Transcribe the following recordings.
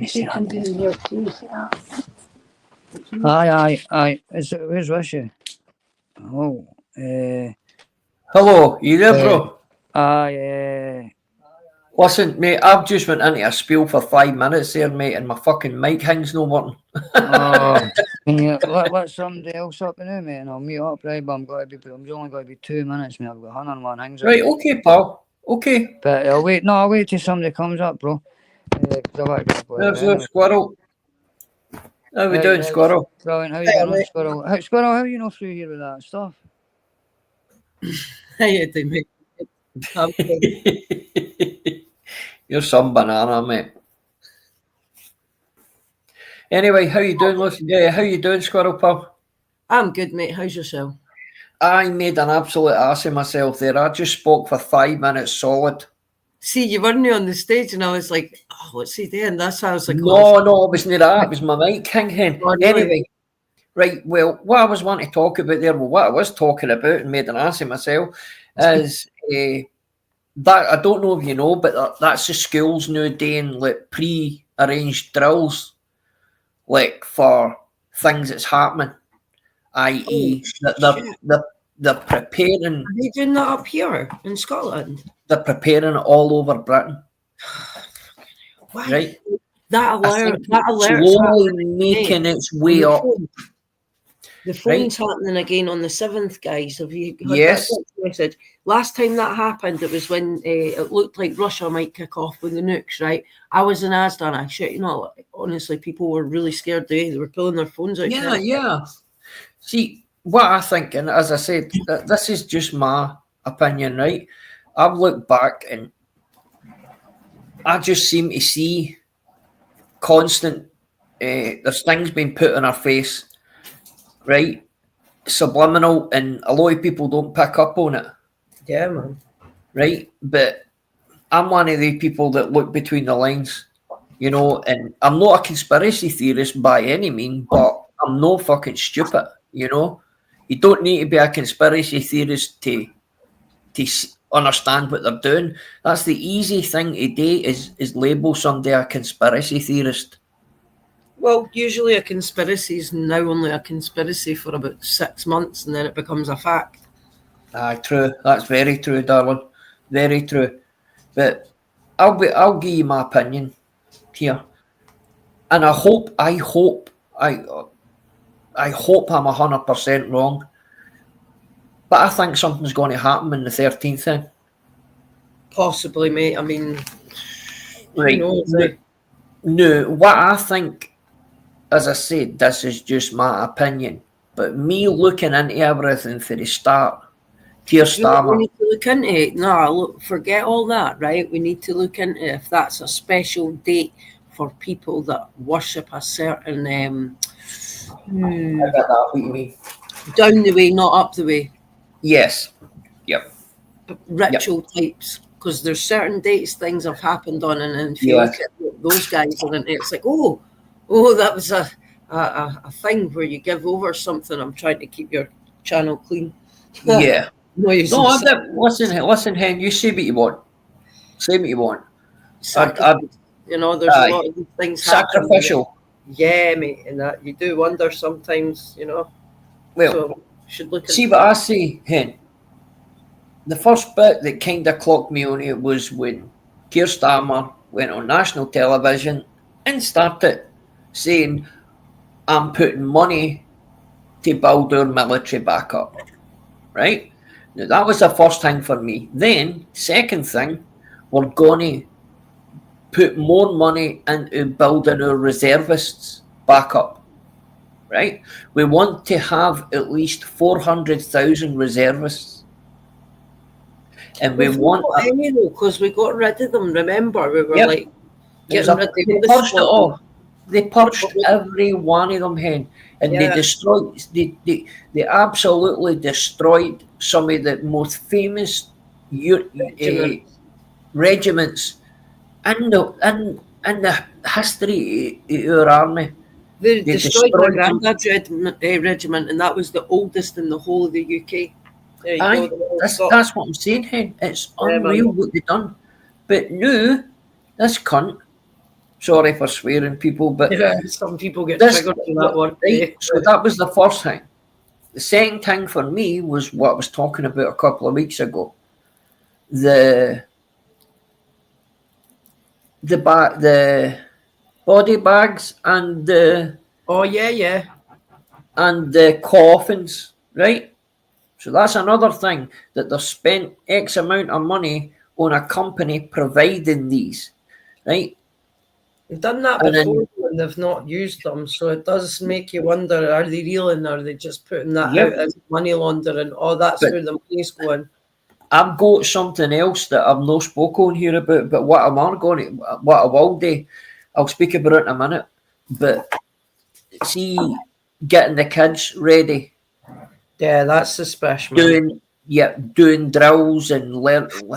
Aye. Where's with you? Oh, Hello, you there, bro? aye. Listen, mate, I've just went into a spiel for 5 minutes there, mate, and my fucking mic hangs no working. Oh, can you let somebody else up now, mate, and I'll meet up, right? But I'm only going to be 2 minutes, mate. I've got 101 things. Right, okay, pal. Okay. But I'll wait till somebody comes up, bro. There's a squirrel. How we doing, Squirrel? Brilliant. How you doing, Squirrel? Squirrel, how are you not through here with that stuff? How you doing, mate? You're some banana, mate. Anyway, how you doing, Lucy? Yeah, how you doing, Squirrel, pal? I'm good, mate. How's yourself? I made an absolute ass of myself there. I just spoke for 5 minutes solid. See, you weren't on the stage, and I was like, "Oh, what's he doing?" That's how I was like, No, it wasn't that. It was my mic hanging. Anyway, right. Well, what I was wanting to talk about there, what I was talking about and made an ass of myself, is that I don't know if you know, but that's the schools now doing like pre-arranged drills, like for things that's happening, i.e., they're preparing. Are they doing that up here in Scotland? They're preparing it all over Britain. Why? Right? That alert slowly making its way up. The phone's happening again on the 7th, guys. Have you heard Yes. that message? Last time that happened, it was when it looked like Russia might kick off with the nukes, right? I was in Asda and I shit, you know, honestly, people were really scared. They were pulling their phones out. Yeah. See, what I think, and as I said, this is just my opinion, right? I've looked back and I just seem to see constant, there's things being put in our face, right? Subliminal, and a lot of people don't pick up on it. Yeah, man. Right? But I'm one of the people that look between the lines, you know, and I'm not a conspiracy theorist by any means, but I'm no fucking stupid, you know? You don't need to be a conspiracy theorist to understand what they're doing. That's the easy thing to do is label somebody a conspiracy theorist. Well, usually a conspiracy is now only a conspiracy for about 6 months, and then it becomes a fact. True. That's very true, darling. Very true. But I'll give you my opinion here, and I hope I'm 100% wrong. But I think something's going to happen in the 13th thing. Possibly, mate. I mean, right. No, what I think, as I said, this is just my opinion. But me looking into everything for the start, Keir Starmer. We need to look into it. No, look, forget all that, right? We need to look into if that's a special date for people that worship a certain I get that, what you mean. Down the way, not up the way. Yes. Yep. Ritual types, because there's certain dates things have happened on, and if you look at those guys on it, it's like, oh, that was a thing where you give over something. I'm trying to keep your channel clean. Yeah. Listen, Hen, you say what you want. Say what you want. You know, there's a lot of these things sacrificial. Yeah, mate, and that you do wonder sometimes, you know. Well, so should look. See what I say, Hen. The first bit that kind of clocked me on it was when Keir Starmer went on national television and started saying, "I'm putting money to build our military back up." Right? Now, that was the first thing for me. Then, second thing, we're going to put more money into building our reservists back up. Right? We want to have at least 400,000 reservists. And we want any though, because we got rid of them. Remember, we were like getting rid of they purged it all. They purged every one of them, Hen, and they destroyed. They absolutely destroyed some of the most famous regiments in the history of our army. They destroyed the Grandad's regiment, and that was the oldest in the whole of the UK. That's what I'm saying, Hen. It's unreal what they've done. But now, this cunt Sorry for swearing, people, but Yeah, some people get this, triggered to that word. right? So that was the first thing. The second thing for me was what I was talking about a couple of weeks ago. The body bags and the coffins, right? So that's another thing, that they've spent X amount of money on a company providing these, right? They've done that before and they've not used them, so it does make you wonder: are they real, and are they just putting that out as money laundering? Oh, that's where the money's going. I've got something else that I've not spoken here about, but what I will do, I'll speak about it in a minute. But see, getting the kids ready. Yeah, that's suspicious. Doing drills and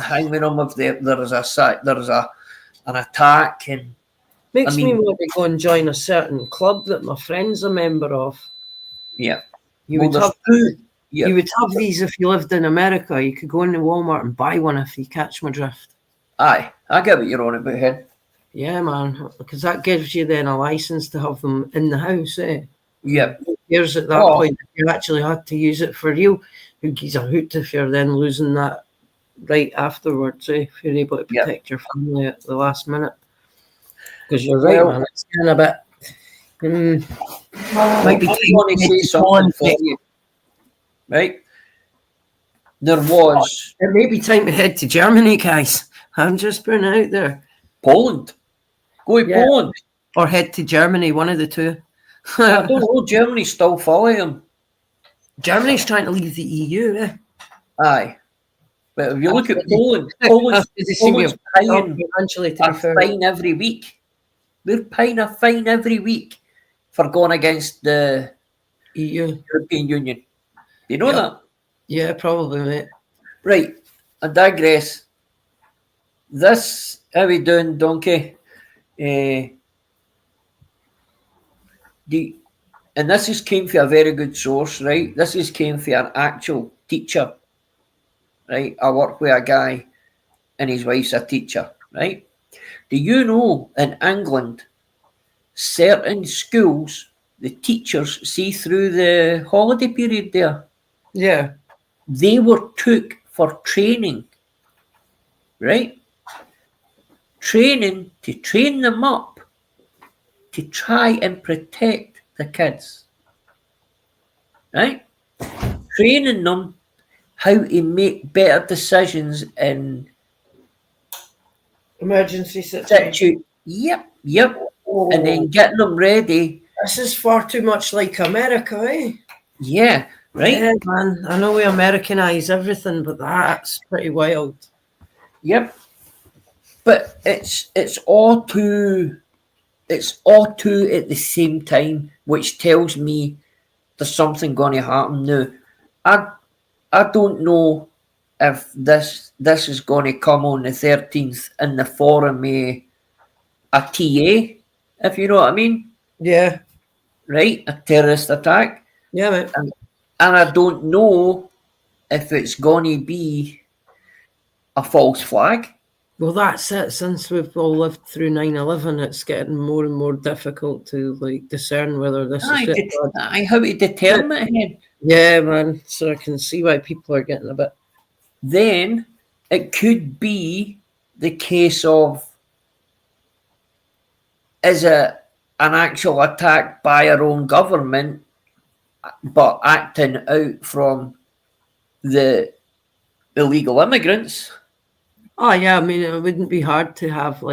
hanging them if there's an attack, and makes me want to go and join a certain club that my friend's a member of. Yeah, you would have these if you lived in America. You could go into Walmart and buy one if you catch my drift. Aye, I get what you're on about, Head. Yeah, man, because that gives you then a license to have them in the house, eh? Yep. Here's at that point, if you actually had to use it for real, who gives a hoot if you're then losing that right afterwards, eh? If you're able to protect your family at the last minute. Because you're right, man, it's getting a bit... might be time to say something for you. Right? There was... It may be time to head to Germany, guys. I'm just putting it out there. Poland. Go to Poland. Or head to Germany, one of the two. I don't know, Germany's still following them. Germany's trying to leave the EU, eh? Aye. But if you look at Poland, Poland's paying a fine every week. They're paying a fine every week for going against the European Union. You know that? Yeah, probably, mate. Right, I digress. This, how we doing, Donkey? And this is came from a very good source, right? This is came from an actual teacher, right? I work with a guy and his wife's a teacher, right? Do you know in England, certain schools, the teachers see through the holiday period there? Yeah. They were took for training, right? Training to train them up to try and protect the kids, right? Training them how to make better decisions in emergency situations. Yep. Oh. And then getting them ready. This is far too much like America, eh? Yeah, right? Yeah, man. I know we Americanize everything, but that's pretty wild. Yep. But it's all too at the same time, which tells me there's something going to happen now. I don't know if this is going to come on the 13th in the forum a TA, if you know what I mean. Yeah. Right? A terrorist attack. Yeah, mate. And I don't know if it's going to be a false flag. Well, that's it. Since we've all lived through 9/11, it's getting more and more difficult to discern whether this is it. How to determine it. Yeah, man. So I can see why people are getting a bit. Then it could be the case of, is it an actual attack by our own government, but acting out from the illegal immigrants? Oh, yeah. I mean, it wouldn't be hard to have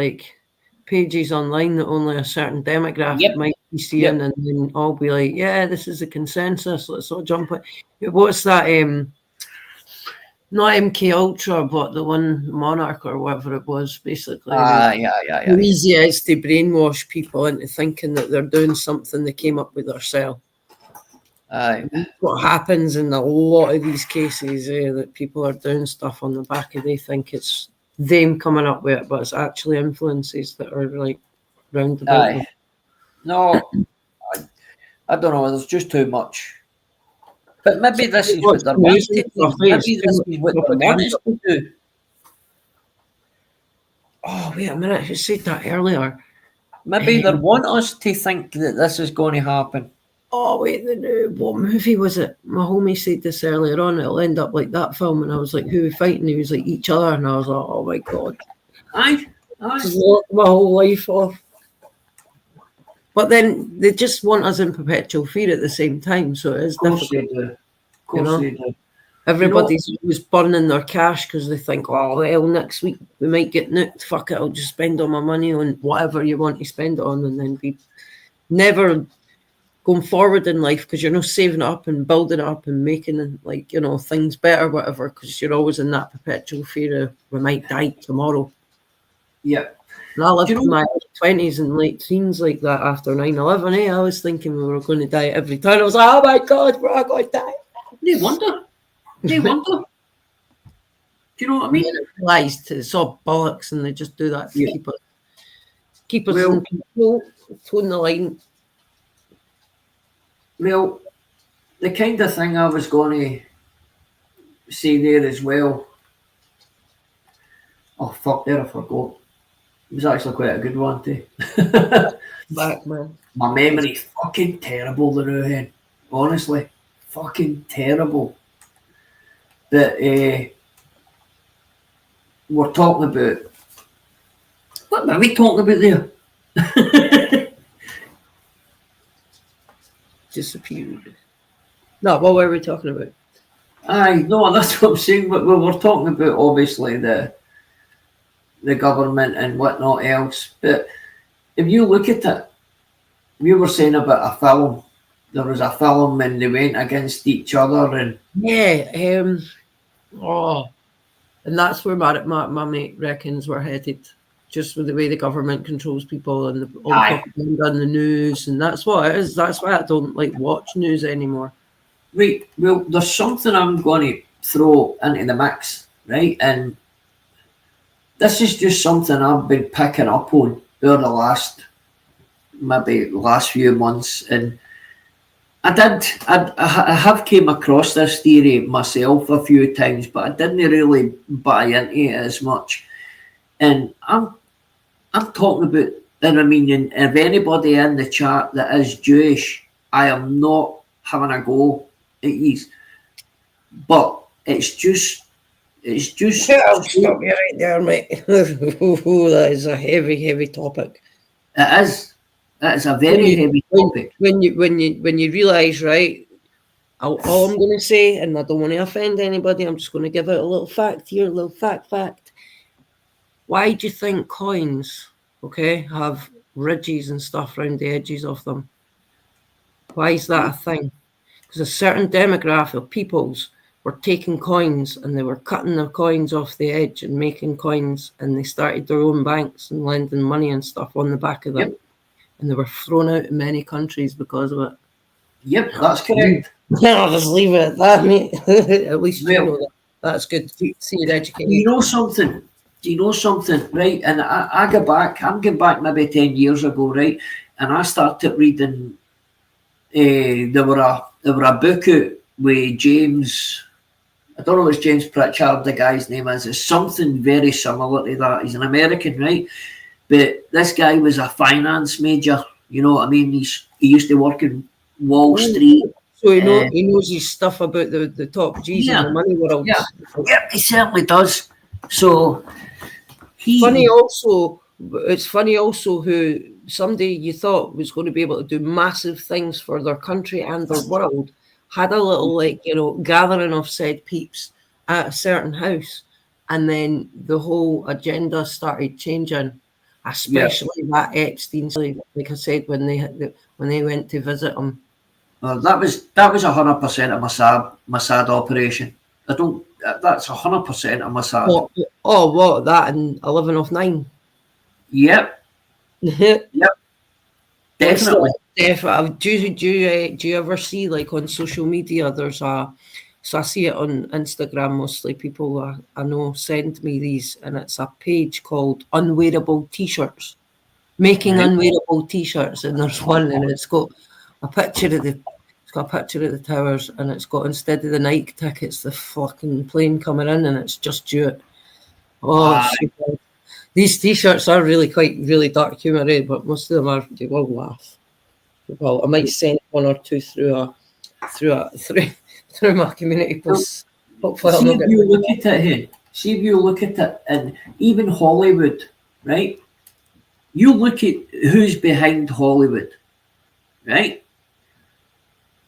pages online that only a certain demographic might be seeing, and then all be like, yeah, this is a consensus. Let's all jump on. What's that? Not MK Ultra, but the one Monarch or whatever it was, basically. Yeah. How easy it is to brainwash people into thinking that they're doing something they came up with themselves. Aye. What happens in a lot of these cases, that people are doing stuff on the back of they think it's them coming up with it, but it's actually influences that are round about them. No, I don't know. There's just too much. But maybe this is what they're wanting to do. Maybe this is what they're wanting to do. Oh, wait a minute. You said that earlier. maybe they want us to think that this is going to happen. Oh wait, what movie was it? My homie said this earlier on. It'll end up like that film, and I was like, "Who are we fighting?" He was like, "Each other," and I was like, "Oh my god!" Aye. Just locked my whole life off. But then they just want us in perpetual fear at the same time, so it is difficult. Of course they do. Everybody's always burning their cash because they think, oh, well, next week we might get nuked. Fuck it, I'll just spend all my money on whatever you want to spend it on, and then be never going forward in life because you're not saving it up and building it up and making things better, whatever, because you're always in that perpetual fear of we might die tomorrow. Yeah. And I lived in my 20s and late teens like that after 9/11. I was thinking we were going to die every time. I was like, oh my God, we're all going to die. No wonder. Do you know what I mean? I realised it's all bollocks and they just do that to keep us in control, tone the line. Well, the kind of thing I was going to say there as well. Oh, fuck, there I forgot. It was actually quite a good one too. Back, man. My memory's fucking terrible, the Ruhen. Honestly, fucking terrible. But we're talking about... What are we talking about there? Disappeared. No, what were we talking about? Aye, no, that's what I'm saying. But we were talking about, obviously, the government and whatnot else. But if you look at it, we were saying about a film. There was a film and they went against each other and... Yeah, and that's where my mate reckons we're headed. Just with the way the government controls people and the propaganda on the news, and that's what it is. That's why I don't like watch news anymore. Right, well, there's something I'm going to throw into the mix, right? And this is just something I've been picking up on over the last few months, and I have came across this theory myself a few times, but I didn't really buy into it as much. And I'm talking about, and I mean, if anybody in the chat that is Jewish, I am not having a go at these, but it's just. Yeah, I'll stop you right there, mate. That is a heavy topic. It is. That is a very heavy topic. When you realise, right? All I'm going to say, and I don't want to offend anybody, I'm just going to give out a little fact here, a little fact. Why do you think coins, have ridges and stuff around the edges of them? Why is that a thing? Because a certain demographic of peoples were taking coins and they were cutting their coins off the edge and making coins, and they started their own banks and lending money and stuff on the back of them. Yep. And they were thrown out in many countries because of it. Yep, that's correct. I'll just leave it at that, mate. At least you know that. That's good. See you educated. You know something? Do you know something? Right, and I go back, I'm going back maybe 10 years ago, right? And I started reading, there were a book out with James, I don't know if it's James Pritchard, the guy's name is. It's something very similar to that. He's an American, right? But this guy was a finance major, you know what I mean? He used to work in Wall Street. So he knows his stuff about the top G's in the money world. Yeah, he certainly does. So it's funny also who somebody you thought was going to be able to do massive things for their country and their world had a little gathering of said peeps at a certain house, and then the whole agenda started changing, especially that Epstein, like I said, when they went to visit him. That was 100% a Mossad operation. That's 100% a Mossad. What that in 11 of 9? Yep. Yep. Definitely. Do you ever see, like, on social media, so I see it on Instagram mostly, people I know send me these, and it's a page called Unwearable T-shirts, making unwearable T-shirts, and there's one, and it's got a picture of the towers, and it's got, instead of the Nike tickets, the fucking plane coming in, and it's just Stuart. These T-shirts are really dark humour, but most of them are. You will laugh. Well, I might send one or two through my community posts. Hopefully, I'll See not if get. you look at it here. See if you look at it, and even Hollywood, right? You look at who's behind Hollywood, right?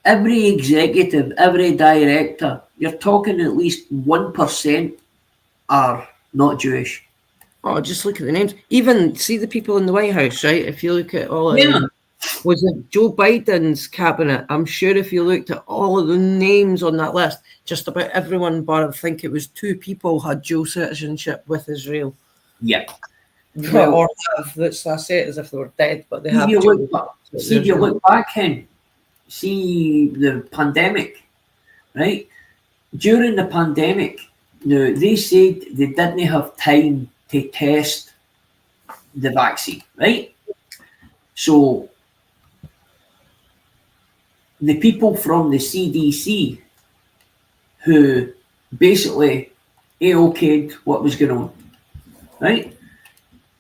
Every executive, every director, you're talking at least 1% are not Jewish. Oh, just look at the names. Even see the people in the White House, right? If you look at all, Yeah. was it Joe Biden's cabinet? I'm sure if you looked at all of the names on that list, just about everyone, but I think it was 2 people had dual citizenship with Israel. Yeah. Well, or have, let's say it as if they were dead, but they have. If you look back in, see the pandemic, right? During the pandemic, they said they didn't have time to test the vaccine, right? So the people from the CDC who basically okayed what was going on, right?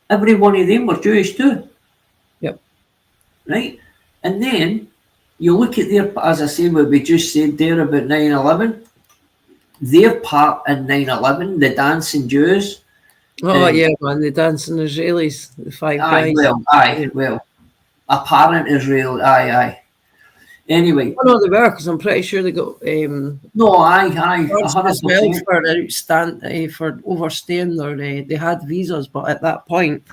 Every one of them were Jewish too. Yep. Right? And then you look at their, as I say, what we just said there about 9/11, their part in 9/11, the dancing Jews. Oh, yeah, man, the dancing Israelis, the 5 guys. Well, apparent Israel, aye. Anyway. Oh, no, they were, because I'm pretty sure they got... no, aye, 100%. For overstaying they had visas, but at that point,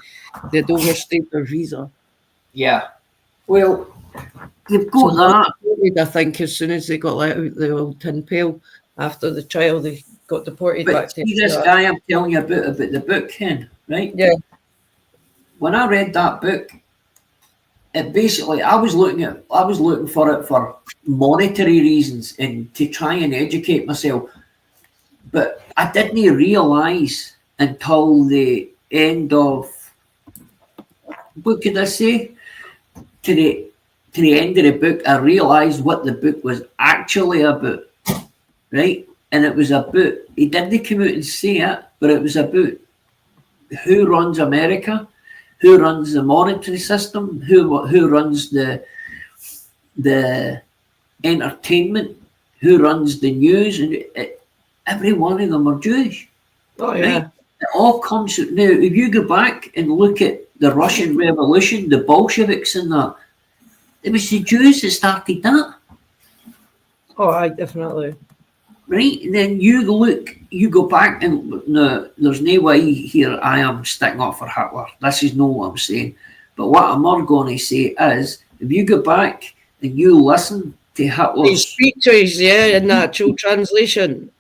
they'd overstayed their visa. Yeah. Well, you've got that. I think as soon as they got let out the old tin pail, after the trial, they got deported back to... See this guy I'm telling you about the book, Ken, right? Yeah. When I read that book, it basically, I was looking for it for monetary reasons and to try and educate myself. But I didn't realise until the end of, what could I say? To the end of the book, I realised what the book was actually about, right? And it was about, he didn't come out and say it, but it was about who runs America, who runs the monetary system, who runs the entertainment, who runs the news, and every one of them are Jewish. Oh, yeah. Right? It all comes now. If you go back and look at the Russian Revolution, the Bolsheviks and that, it was the Jews that started that. Oh, I definitely. Right? And then you go back and no, there's no way here I am sticking up for Hitler. This is not what I'm saying. But what I'm more going to say is, if you go back and you listen to Hitler's His speeches, yeah, in the actual translation.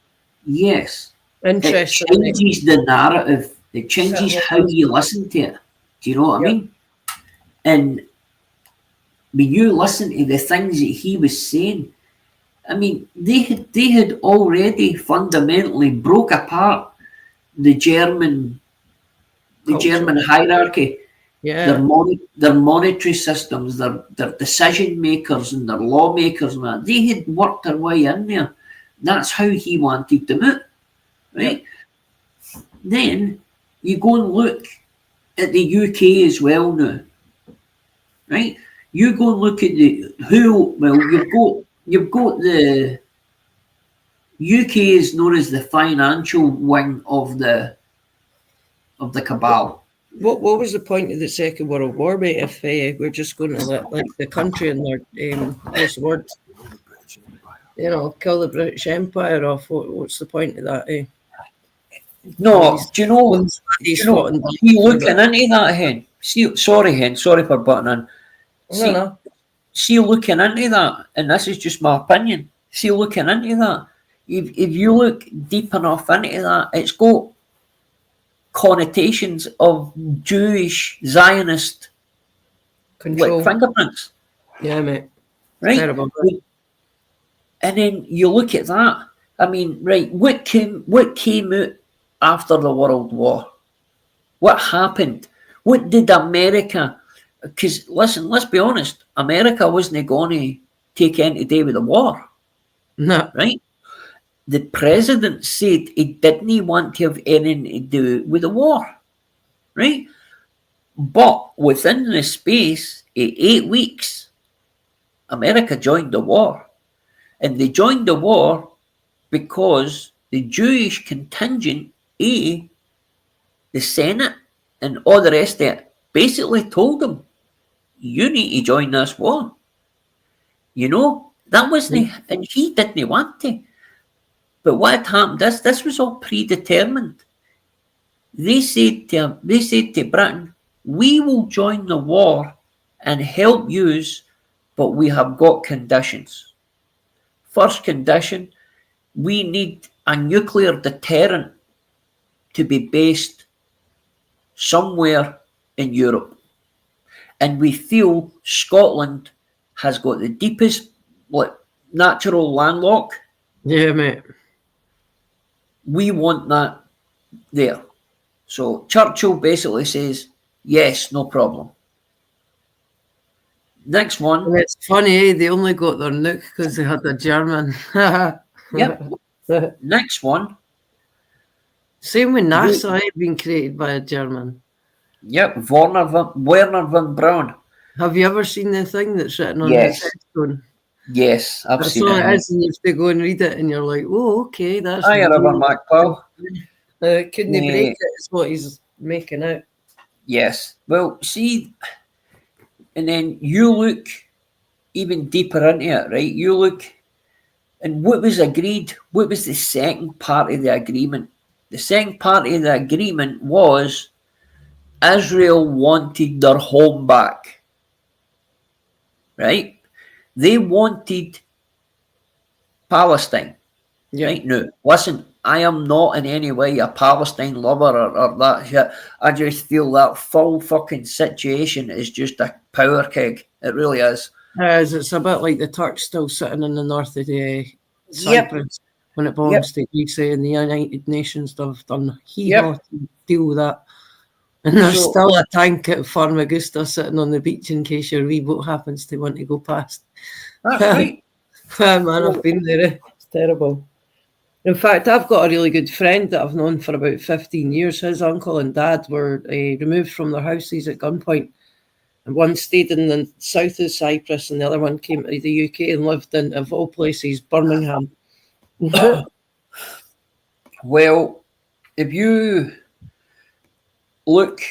Yes. Interesting. It changes the narrative. It changes how you listen to it. Do you know what I mean? And when you listen to the things that he was saying, I mean, they had already fundamentally broke apart the German hierarchy. Yeah. Their monetary systems, their decision makers and their lawmakers and that. They had worked their way in there. That's how he wanted them out. Right? Yep. Then you go and look at the UK as well now. Right? You go and look at you've got the UK is known as the financial wing of the cabal. What was the point of the Second World War, mate? If we're just going to let the country and their what's the word? Kill the British Empire off. What's the point of that? No, do you know? See, looking into that, Hen. Sorry for butting in. No. See, looking into that, and this is just my opinion. See, looking into that, if you look deep enough into that, it's got connotations of Jewish Zionist fingerprints. Yeah, mate. Right? Terrible. And then you look at that. I mean, right? What came out after the World War? What happened? What did America? Because listen, let's be honest. America wasn't going to take anything to do with the war. No. Right? The president said he didn't want to have anything to do with the war. right? But within the space of 8 weeks, America joined the war. And they joined the war because the Jewish contingent, the Senate, and all the rest of it, basically told them, you need to join this war. You know, that wasn't, and he didn't want to. But what had happened, this was all predetermined. They said to Britain, we will join the war and help yous, but we have got conditions. First condition, we need a nuclear deterrent to be based somewhere in Europe. And we feel Scotland has got the deepest natural landlock. Yeah, mate. We want that there. So Churchill basically says, yes, no problem. Next one. And it's funny, they only got their nuke because they had a German. Yep. Next one. Same with NASA, being created by a German. Yep, Werner von Braun. Have you ever seen the thing that's written on Yes. his headstone? Yes, I've That's seen all it. it is, and you have to go and read it, and you're like, oh, okay, that's... Hiya, River Macpal. Couldn't he break it, is what he's making out. Yes. Well, see, and then you look even deeper into it, right? You look, and what was agreed? What was the second part of the agreement? The second part of the agreement was Israel wanted their home back, right? They wanted Palestine. Yeah. Right? No, listen, I am not in any way a Palestine lover or that shit. I just feel that full fucking situation is just a power keg. It really is. It's a bit like the Turks still sitting in the north of the Cyprus when it belongs to Greece, and the United Nations have done to deal with that. And there's still a tank at Famagusta sitting on the beach in case your wee boat happens to want to go past. That's right. Man, I've been there. It's terrible. In fact, I've got a really good friend that I've known for about 15 years. His uncle and dad were removed from their houses at gunpoint. And one stayed in the south of Cyprus and the other one came to the UK and lived in, of all places, Birmingham. Well, if you look,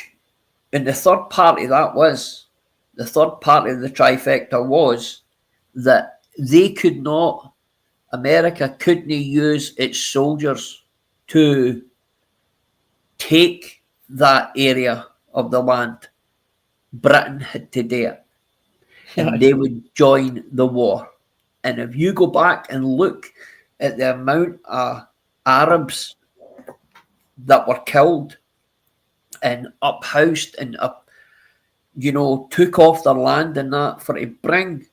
and the third part of that was, the third part of the trifecta was that they could not, America couldn't use its soldiers to take that area of the land. Britain had to do it. And they would join the war. And if you go back and look at the amount of Arabs that were killed and uphoused and took off their land and that for to bring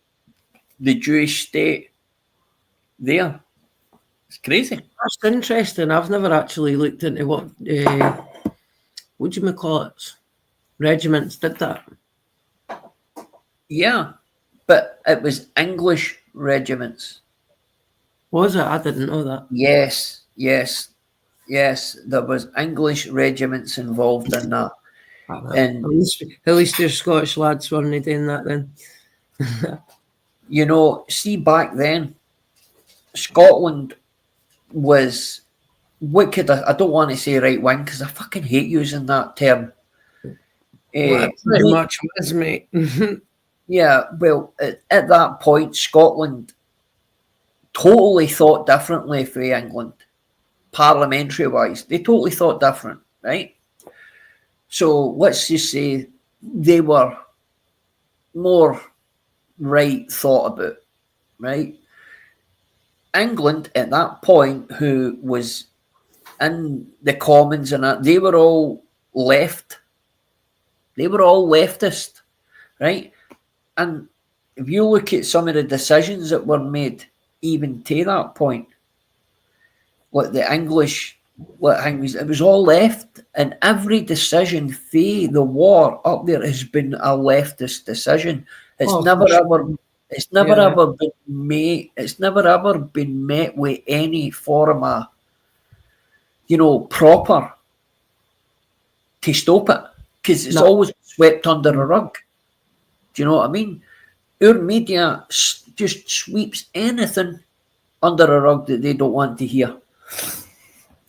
the Jewish state there. It's crazy. That's interesting. I've never actually looked into what do you call it? Regiments did that. Yeah, but it was English regiments. Was it? I didn't know that. Yes. There was English regiments involved in that. And at least your Scottish lads weren't doing that then. See, back then, Scotland was wicked. I don't want to say right wing because I fucking hate using that term. Pretty much was, mate. Yeah, well, at that point, Scotland totally thought differently from England, parliamentary-wise. They totally thought different, right? So let's just say they were more right thought about, right? England at that point, who was in the Commons and that, they were all left. They were all leftist, right? And if you look at some of the decisions that were made, even to that point, like the English, it was all left, and every decision for the war up there has been a leftist decision. It's never ever been made. It's never ever been met with any form of, proper to stop it. because it's No. always swept under a rug. Do you know what I mean? Our media just sweeps anything under a rug that they don't want to hear.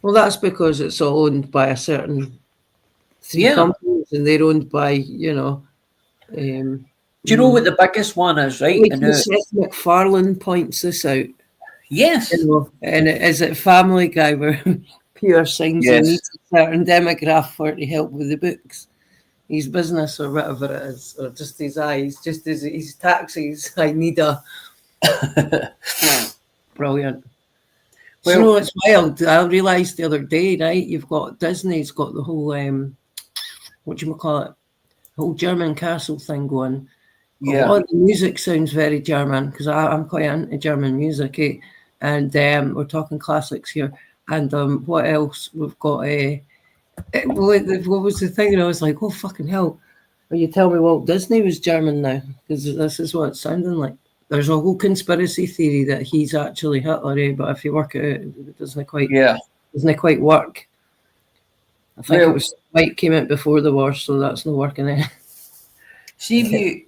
Well, that's because it's all owned by a certain three Yeah. companies, and they're owned by, you know. Do you know what the biggest one is, right? Like And now- Seth MacFarlane points this out. yes. You know, and is it Family Guy where Pierre signs Yes. he needs a certain demographic for to help with the books, his business or whatever it is, or just his eyes, just his taxis. I need a brilliant. Well, you know, it's wild. I realised the other day, right? You've got Disney's got the whole what do you call it? Whole German castle thing going. Yeah. A lot of the music sounds very German because I'm quite into German music, eh? And we're talking classics here. And what else? We've got what was the thing? And I was like, oh, fucking hell. Well, you tell me Walt Disney was German now because this is what it's sounding like. There's a whole conspiracy theory that he's actually Hitler, eh? But if you work it out, it doesn't quite work. I think it was White came out before the war, so that's not working eh? See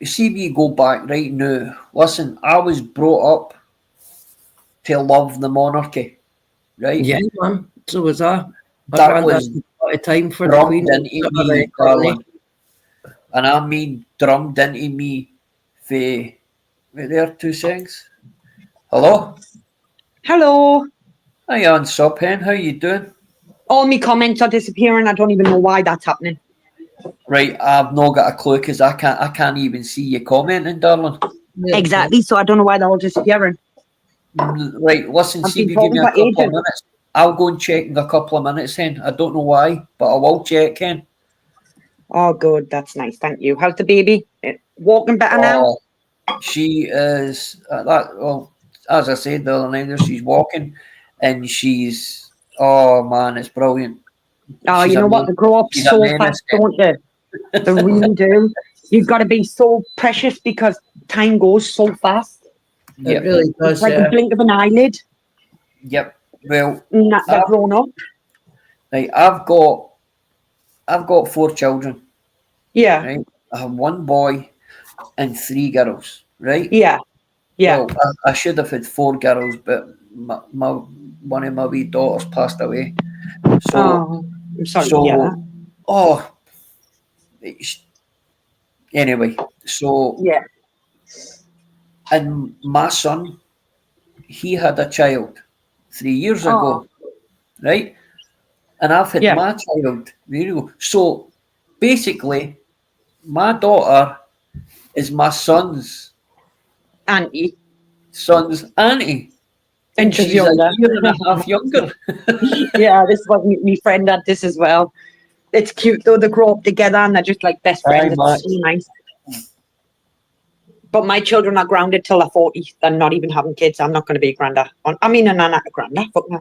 if you go back right now. Listen, I was brought up to love the monarchy, right? Yeah, man. So was I. That was a lot of time for the drummed Queen. into me, darling. And I mean drummed into me for wait there 2 seconds. Hello? Hello. Hi on Subhen, how you doing? All my comments are disappearing. I don't even know why that's happening. Right, I've not got a clue because I can't even see you commenting, darling. Yeah. Exactly. So I don't know why they're all disappearing. Right, listen, I've see if been you give me a talking couple for of minutes. I'll go and check in a couple of minutes then. I don't know why, but I will check in. Oh, good. That's nice. Thank you. How's the baby? Walking better now? She is well, as I said the other night, she's walking and she's man, it's brilliant. Oh, she's you know what? amazing. They grow up She's so amazing. fast, don't they? They really do. You've got to be so precious because time goes so fast. It Yep. really It's does. like Yeah. a blink of an eyelid. Yep. Well, And they're grown up. right, I've got 4 children. Yeah. Right. I have 1 boy and 3 girls. Right. Yeah. Yeah. Well, I should have had 4 girls, but my one of my wee daughters passed away. So, Oh, I'm sorry to hear that. Anyway, so Yeah. and my son, he had a child 3 years ago, right? And I've had Yeah. my child. There you go. So basically, my daughter is my son's Auntie. auntie. And she's She's younger. a year and a half younger. Yeah, this was my friend had this as well. It's cute though, they grow up together and they're just like best Very friends. much. It's so nice. But my children are grounded till they're 40. They're not even having kids. I'm not going to be a granda. I mean, a nana, a granda. Fuck no.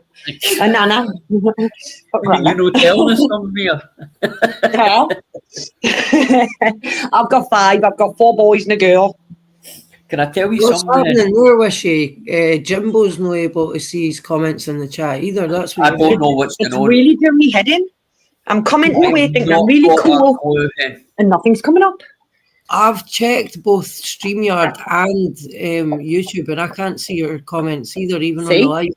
A nana. Fuck You granda. know, telling us something here. Yeah. I've got 5. I've got 4 boys and a girl. Can I tell you What's something? happening there, Wishy? Jimbo's not able to see his comments in the chat either. That's what I don't know what's It's going on. really doing me head in. I'm commenting away thinking I'm really Not got a cool clue, Hen. and nothing's coming up. I've checked both StreamYard and YouTube, and I can't see your comments either, even See? on the live.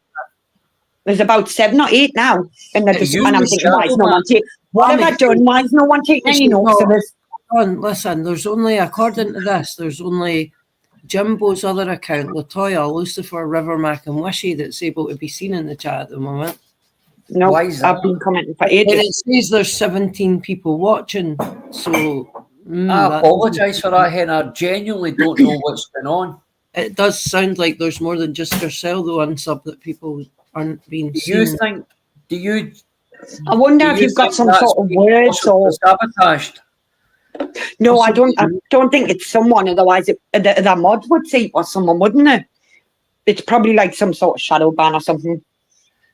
There's about 7 or 8 now. And, they're Yeah, just, you and I'm was thinking, why is shadow no one man. taking... What have I done? Why is no one taking any notes of this? Listen, there's only, according to this, there's only Jimbo's other account, Latoya, Lucifer, Rivermac, and Wishy that's able to be seen in the chat at the moment. No, Why is that? I've been commenting for And ages. it says there's 17 people watching, so I apologise for that, Hen. I genuinely don't know what's going on. it does sound like there's more than just yourself, though, unsub that people aren't being Do you seen. think? Do you? I wonder do if you you've got think some that's sort of been words or... possibly sabotaged? No, I don't think it's someone. Otherwise, the mod would see it or someone, wouldn't it? It's probably like some sort of shadow ban or something.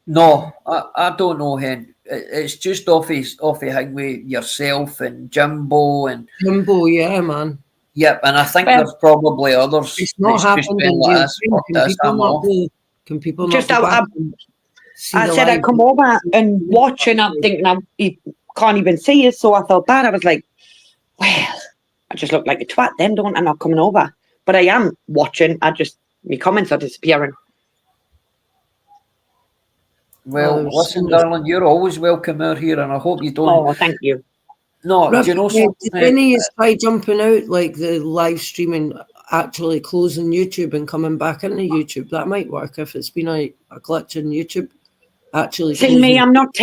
No, I don't know, Hen. It's just off hang with yourself and Jimbo and Jimbo, yeah, man. yep. And I think Well, there's probably others. It's not that's just happened been in like real this. time. Fuck Can this, people I'm not off. go? Can people not Just go I back and see I the said I'd live? come over and watch, and I'm thinking can't even see us, so I felt bad. I was like, well, I just look like a twat then, don't I, not coming over? But I am watching. My comments are disappearing. Well, listen, darling, you're always welcome out here, and I hope you don't. Oh, thank you. No, do you know something? Did any try jumping out, like the live streaming, actually closing YouTube and coming back into YouTube? That might work if it's been a glitch in YouTube. Actually, See me, I'm not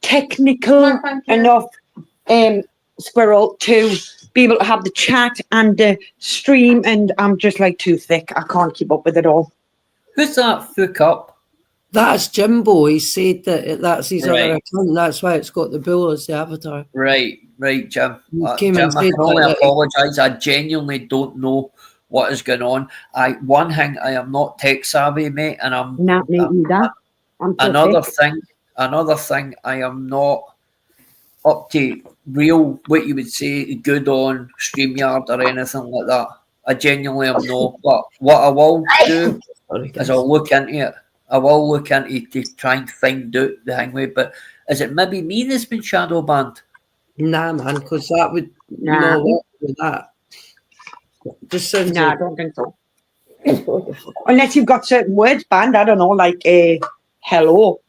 technical enough, Squirrel, to be able to have the chat and the stream, and I'm just like too thick. I can't keep up with it all. Who's that fuck up? That's Jimbo. He said that's his Right. other account. That's why it's got the bull as the avatar. Right, Jim. Came Jim, and I said can only that- apologise. I genuinely don't know what is going on. One thing, I am not tech savvy, mate, and I'm Not me either. I'm too another thick. thing. I am not up to real, what you would say, good on StreamYard or anything like that. I genuinely am not. But what I will do is I'll look into it. I will look into it to try and find out the thing with. But is it maybe me that's been shadow banned? Nah, man, because that would Nah. not work with that. Just sounds Nah, I like don't think so. Unless you've got certain words banned, I don't know, like hello.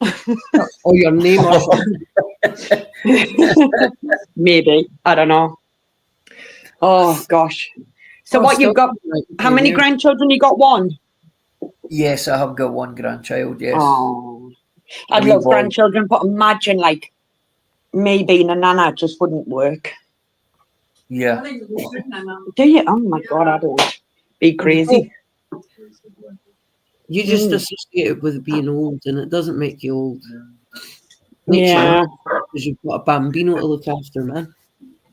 or your name or something. Maybe. I don't know. Oh gosh. So Oh, what you've still got, like, how many yeah. grandchildren? You got one? Yes, I have got one grandchild, yes. Oh, I'd Wee love boy. grandchildren, but imagine like me being a nana, it just wouldn't work. Yeah. Do you? Oh my God, I don't. Be crazy. You just associate it with being old, and it doesn't make you old. Yeah. Because you've got a bambino to look after, man.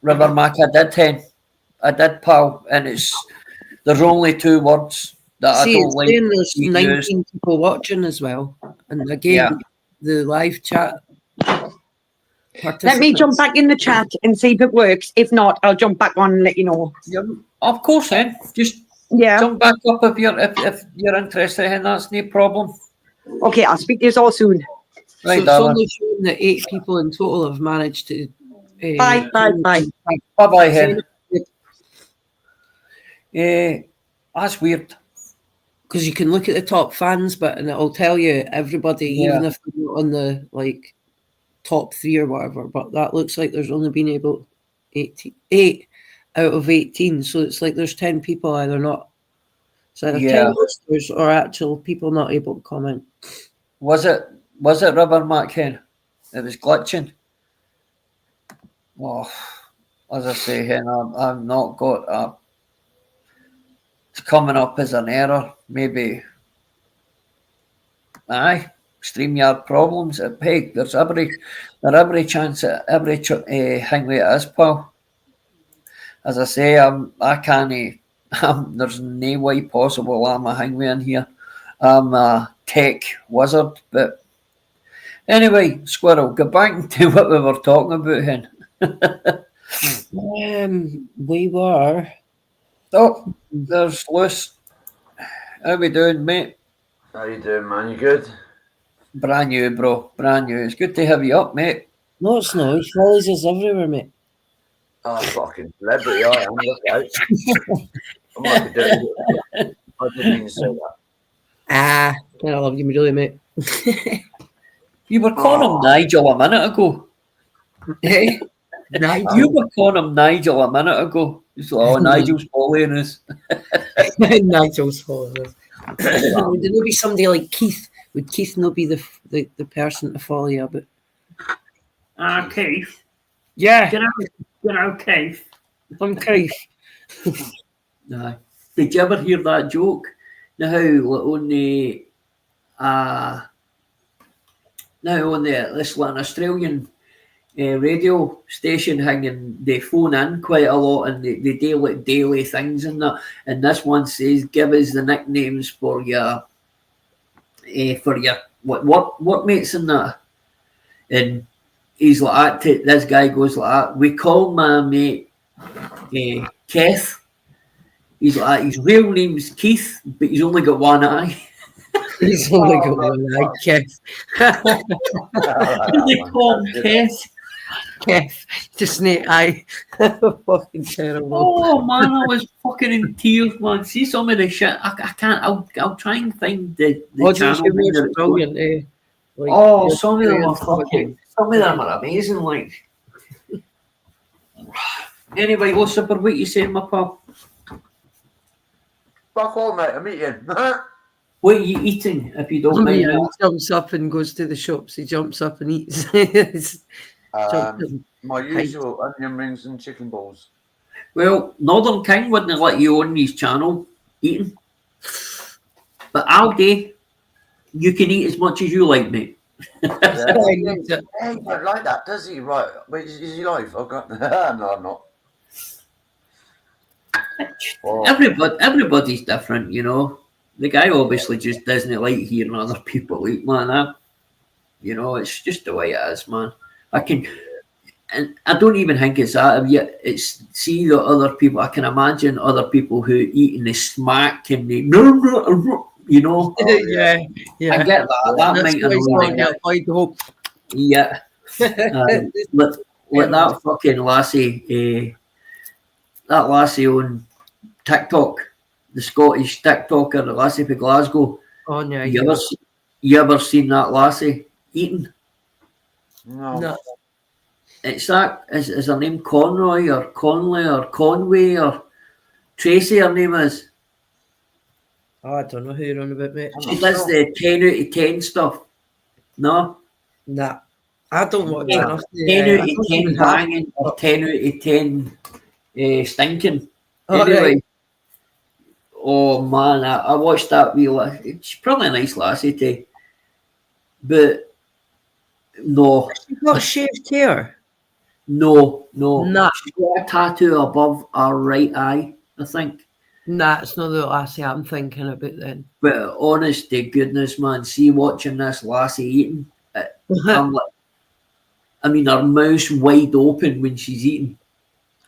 River Mac, I did, pal, and there's only 2 words that See, I don't it's like. saying there's being 19 used. people watching as well. And again, the live chat. Let me jump back in the chat and see if it works. If not, I'll jump back on and let you know. Yeah, of course, then. Just Yeah. jump back up if you're interested, and that's no problem. Okay, I'll speak to you all soon. Right, so it's darling. only showing that 8 people in total have managed to. Bye, bye, bye. Bye-bye, hen. That's weird. Because you can look at the top fans, and it'll tell you everybody, even Yeah. if they're not on the top 3 or whatever. But that looks like there's only been able 8 out of 18. So it's like there's 10 people either not. So either 10 listeners or actual people not able to comment. Was it River Mac, hen? It was glitching. Oh, as I say, hen, I've not got it's coming up as an error, maybe. Aye, StreamYard problems. Hey, there's every chance at every thing with it is, pal. As I say, I can't. There's no way possible I'm a hangway in here. I'm a tech wizard, but anyway, Squirrel, go back to what we were talking about, hen. We were. Oh, there's Lewis. How we doing, mate? How you doing, man? You good? Brand new, bro. Brand new. It's good to have you up, mate. No, it's not. He follows us everywhere, mate. Oh, fucking celebrity I am. Look out. I'm like a dirty. I didn't mean to say that. I love you, really, mate. You were calling him Nigel a minute ago. Hey, You were calling him Nigel a minute ago. It's like, oh, Nigel's following us. Nigel's following us. Would there not be somebody like Keith? Would Keith not be the person to follow you? But Keith. yeah, You know, Keith. I'm Keith. Aye. Did you ever hear that joke? Now on the this like an Australian radio station thing, and they phone in quite a lot, and they do like daily things and that. And this one says, "Give us the nicknames for your workmates and that." And he's like that. This guy goes like that. We call my mate Keith. He's like that. His real name's Keith, but he's only got one eye. He's only got one eye, Keith. They call him Keith. Kev, just aye. Fucking terrible. Oh man, I was fucking in tears, man. See some of the shit. I can't. I'll try and find the Audience channel. humour where is it's going. brilliant, eh? Like, Oh, yeah, some of them yeah, are fucking. Some of them are amazing. Like. Anyway, what's up? What you saying, my pal? Fuck all, mate. I'm eating. What are you eating? If you don't mind. He jumps up and goes to the shops. He jumps up and eats. Jumps up. My usual onion rings and chicken balls. Well, Northern King wouldn't let you on his channel eating, but Aldi, you can eat as much as you like, mate. Yeah. He eats it. Hey, he don't like that, does he? Right. Wait, is he live? I've got. No, I'm not. Oh, Everybody's different, you know. The guy obviously just doesn't like hearing other people eat, man. You know, it's just the way it is, man. And I don't even think it's that. Yet it's see the other people. I can imagine other people who eat and they smack and they, you know. Oh, yeah, yeah. I get that. That That's might why he's annoy going me. to avoid the hope. Yeah. Let that fucking lassie, that lassie on TikTok, the Scottish TikToker, the lassie from Glasgow. Oh, yeah. You ever seen that lassie eating? no. No. It's that is her name Conroy or Conley or Conway or Tracy? Her name is. Oh, I don't know who you're on about, mate. She does the 10 out of 10 stuff. No, Nah. I don't watch Yeah. enough. 10 I out don't of 10 even have- banging or 10 out of 10 stinking. Oh, Anyway. right. Oh man, I watched that wheel. She's probably a nice lassie too. But no, She's got shaved hair. no. Nah. She's got a tattoo above her right eye, I think. Nah, it's not the lassie I'm thinking about then. But honest to goodness, man, see watching this lassie eating, I'm like, I mean, her mouth's wide open when she's eating.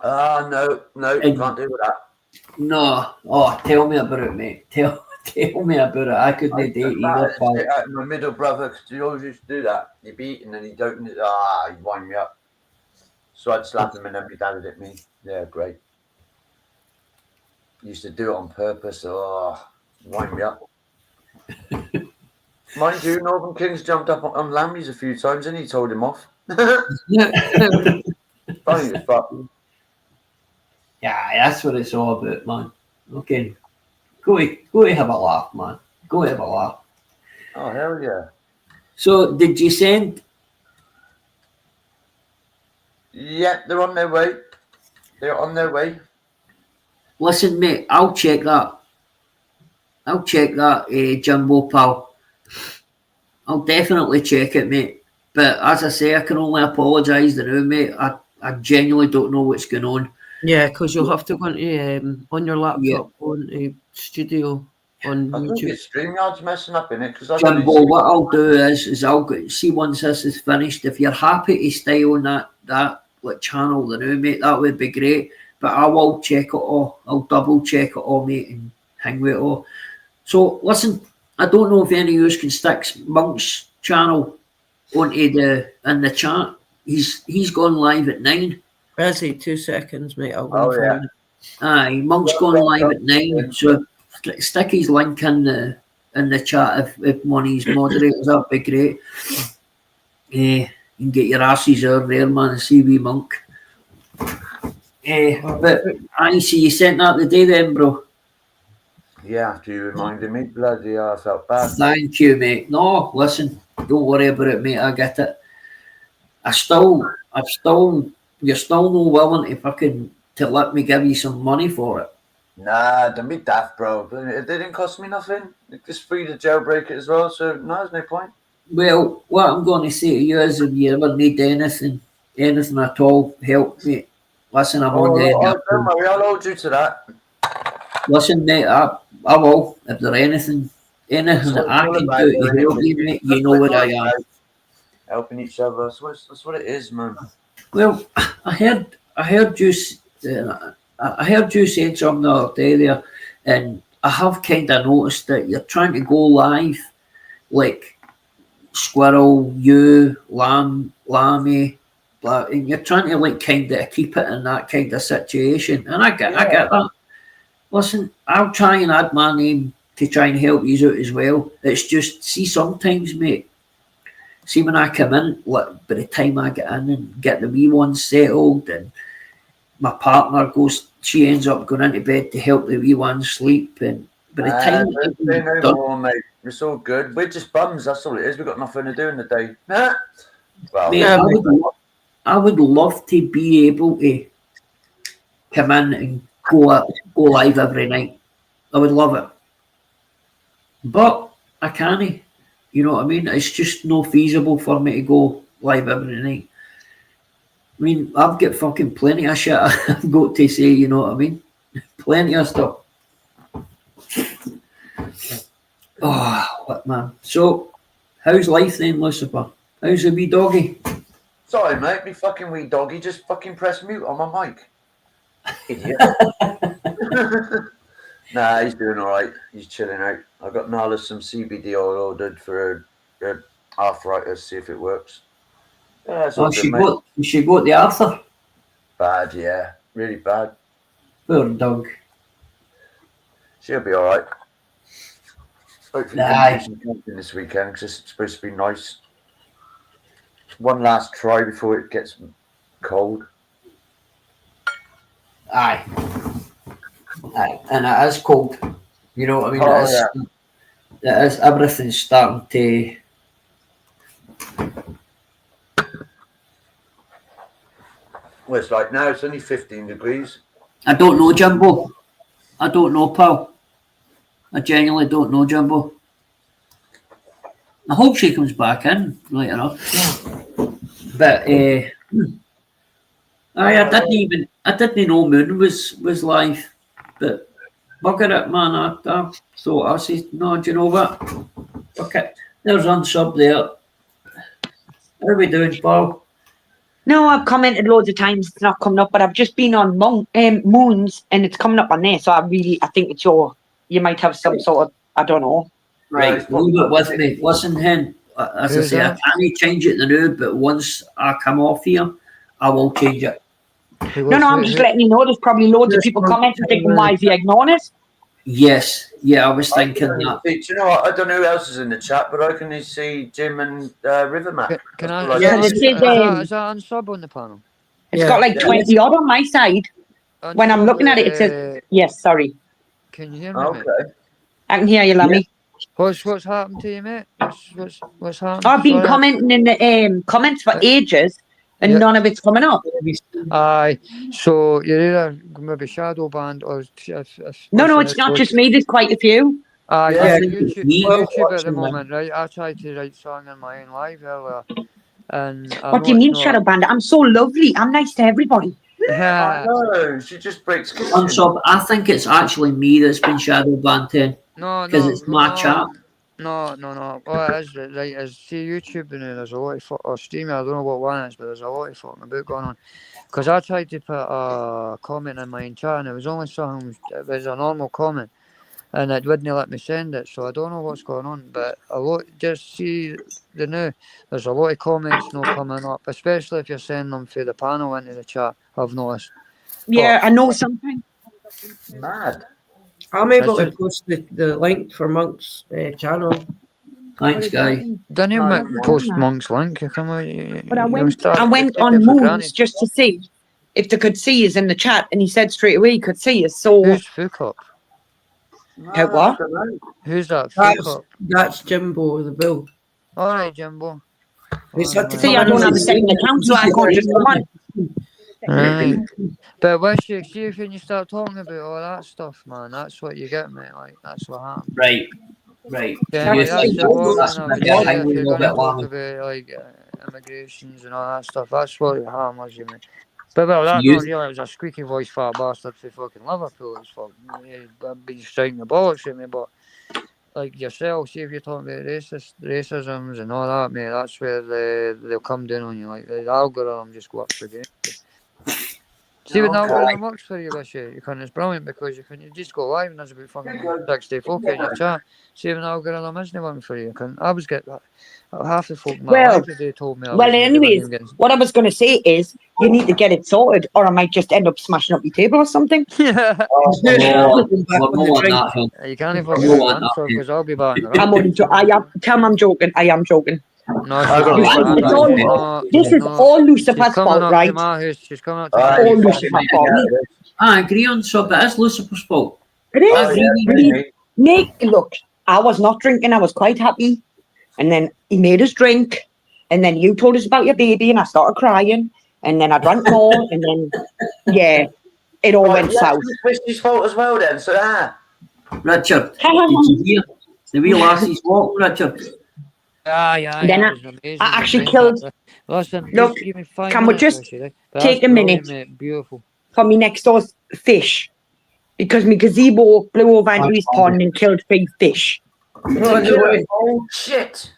No, And- can't do that. No, oh, tell me about it, mate. Tell me about it. I couldn't date either. Pal. My middle brother, because he always used to do that. He'd be eating and he'd open it. He'd wind me up. So I'd slap him and then my dad would hit me. Yeah, great. He used to do it on purpose. Wind me up. Mind you, Northern King's jumped up on Lammies a few times and he told him off. Funny as fuck. Yeah, that's what it's all about, man. Okay, go have a laugh, man. Go have a laugh. Oh, hell yeah. So, did you send? Yeah, they're on their way. They're on their way. Listen, mate, I'll check that. Jumbo pal. I'll definitely check it, mate. But as I say, I can only apologise to now, mate. I genuinely don't know what's going on. Yeah, because you'll have to go into, on your laptop, Yeah. on a studio on I think YouTube. it's StreamYard's messing up in it because I Jumbo, what I'll do is I'll go see once this is finished. If you're happy to stay on that like channel, the new mate, that would be great. But I will check it all. I'll double check it all, mate, and hang with it all. So listen, I don't know if any of you can stick Monk's channel onto in the chat. He's gone live at 9. Is he? 2 seconds, mate. I'll go Oh, and yeah. find it. Aye, Monk's gone live at 9. So stick his link in the chat if one of his moderators. That'd be great. You can get your asses over there, man, and see wee Monk. But I see you sent that the day then, bro. Yeah, after you reminded me, bloody hell, I felt bad. Thank you, mate. No, listen, don't worry about it, mate. I get it. You're still no willing to let me give you some money for it. Nah, don't be daft, bro. It didn't cost me nothing. It just free to jailbreak it as well, so no, there's no point. Well, what I'm going to say to you is if you ever need anything at all, help, mate. Listen, I'm on the end. Don't worry, I'll hold you to that. Listen, mate, I will. If there's anything that I can do to help you, mate, you know where I am. Helping each other. That's what it is, man. Well, I heard you saying something the other day there, and I have kind of noticed that you're trying to go live, like Squirrel, you, Lammy, but and you're trying to like kind of keep it in that kind of situation, and I get that. Listen, I'll try and add my name to try and help you out as well. It's just, see, sometimes, mate, see when I come in, like, by the time I get in and get the wee ones settled, and my partner goes, she ends up going into bed to help the wee ones sleep, and by the time no more, mate. It's all good. We're just bums. That's all it is. We've got nothing to do in the day. Well, mate, I would love to be able to come in and go live every night. I would love it, but I can't. You know what I mean? It's just no feasible for me to go live every night. I mean, I've got fucking plenty of shit I've got to say. You know what I mean? Plenty of stuff. Oh, what man? So, how's life then, Lucifer? How's the wee doggy? Sorry, mate. Me fucking wee doggy just fucking pressed mute on my mic. Idiot. Nah, he's doing all right. He's chilling out. I got Nala some CBD oil ordered for her arthritis. See if it works. Yeah, it's all good, mate. She got the Arthur. Bad, yeah, really bad. Poor dog. She'll be all right. Hopefully, do some camping this weekend because it's supposed to be nice. One last try before it gets cold. Aye, and it is cold. You know what I mean? Oh, it is. Everything's starting to. Well, it's like now it's only 15 degrees. I don't know, Jimbo. I don't know, pal. I genuinely don't know, Jimbo. I hope she comes back in later on. But I didn't know Moon was live. But bugger it, man. I thought I said, no, do you know what? Okay, there's unsub there. How are we doing, pal? No, I've commented loads of times. It's not coming up, but I've just been on Moons, and it's coming up on there. So I think it's your. You might have some sort of, I don't know. Right, leave it with me. Listen, Hen. As I say, I can't change it now, but once I come off here, I will change it. No, I'm just letting you know. There's probably loads of people commenting, thinking, why is he ignoring us? Yes, yeah, I was thinking that. Do you know what? I don't know who else is in the chat, but I can see Jim and Rivermat. Can I? Like, Yeah, is that unsub on the panel? It's got like 20 odd on my side. When I'm looking at it, it says, yes, sorry. Can you hear me, mate? okay. I can hear you, Lammy. What's happened to you, mate? What's happened? I've been commenting in the comments for ages, and none of it's coming up. Aye, so you're either maybe shadow banned or No, it's not just me. There's quite a few. Aye, Yeah, YouTube at the moment, right? I tried to write song in my own live earlier, and What do you mean, shadow banned? I'm so lovely. I'm nice to everybody. I know, she just breaks kitchen. Unsub, I think it's actually me that's been shadow banned then. No, because it's my chat. No. Well, it is right. As see YouTube now, there's a lot of or streaming. I don't know what one is, but there's a lot of fucking about going on. Because I tried to put a comment in my own chat, and it was only something. It was a normal comment, and it wouldn't let me send it. So I don't know what's going on. But a lot, just see the new. There's a lot of comments not coming up, especially if you're sending them through the panel into the chat. I've noticed. Yeah, I know sometimes. Mad. I'm able to post the link for Monk's channel. Thanks, guy. Don't you post Monk's link? But I went on Moons just to see if they could see us in the chat, and he said straight away he could see us. So who's Fook Up? What? Who's that? Fook Up? That's Jimbo the Bill. All right, Jimbo. See, I don't have a second account, so I can't just come on. Right. But see if when you start talking about all that stuff, man, that's what you get, mate. Like that's what happens. Right. Yeah, Yes, that's the one. If you're a going to bit talk long. about like immigrations and all that stuff, that's what it happens, you mate. But well, that You- not really. It was a squeaky voice fat bastard for fucking Liverpool. It's fucking been striking the bollocks at me, but. Like yourself, see if you're talking about racisms and all that, mate. That's where they'll come down on you. Like the algorithm just go up for you. See, but now Okay. when it works for you this year, it's brilliant because you just go live and there's about fucking 60 folk in your chat. See, when algorithm isn't one for you, I was getting half the folk in my Well- life today told me I Well, was anyways, what I was going to say is you need to get it sorted or I might just end up smashing up your table or something. yeah, Oh, Going back we're on the not on drink. that, Hen. you can't No fucking one run up for here. because I'll be buying the I'm only tell me I'm joking. I am joking. No, I got she's it. not. It's all- This is all Lucifer's She's coming fault, up right? to my house. She's coming up to Aye, my All you house. Lucifer's fucking fault. idiot. I agree on sub. It is Lucifer's fault. It is. Oh, yeah, Really. mate. Nick, look, I was not drinking. I was quite happy. And then he made us drink. And then you told us about your baby and I started crying. And then I drank more. And then, yeah, it all Right, went yeah, south. it's Christy's fault as well then, so Richard, did you hear the wee lassie's walk, Richard? Yeah, Then that I- was amazing. I actually Amazing. killed- Listen, Look, just give me 5 can we minutes. just Actually. take a minute? Mate. Beautiful. For me next door's fish. Because my gazebo blew over into his pond and killed 3 fish. Oh shit!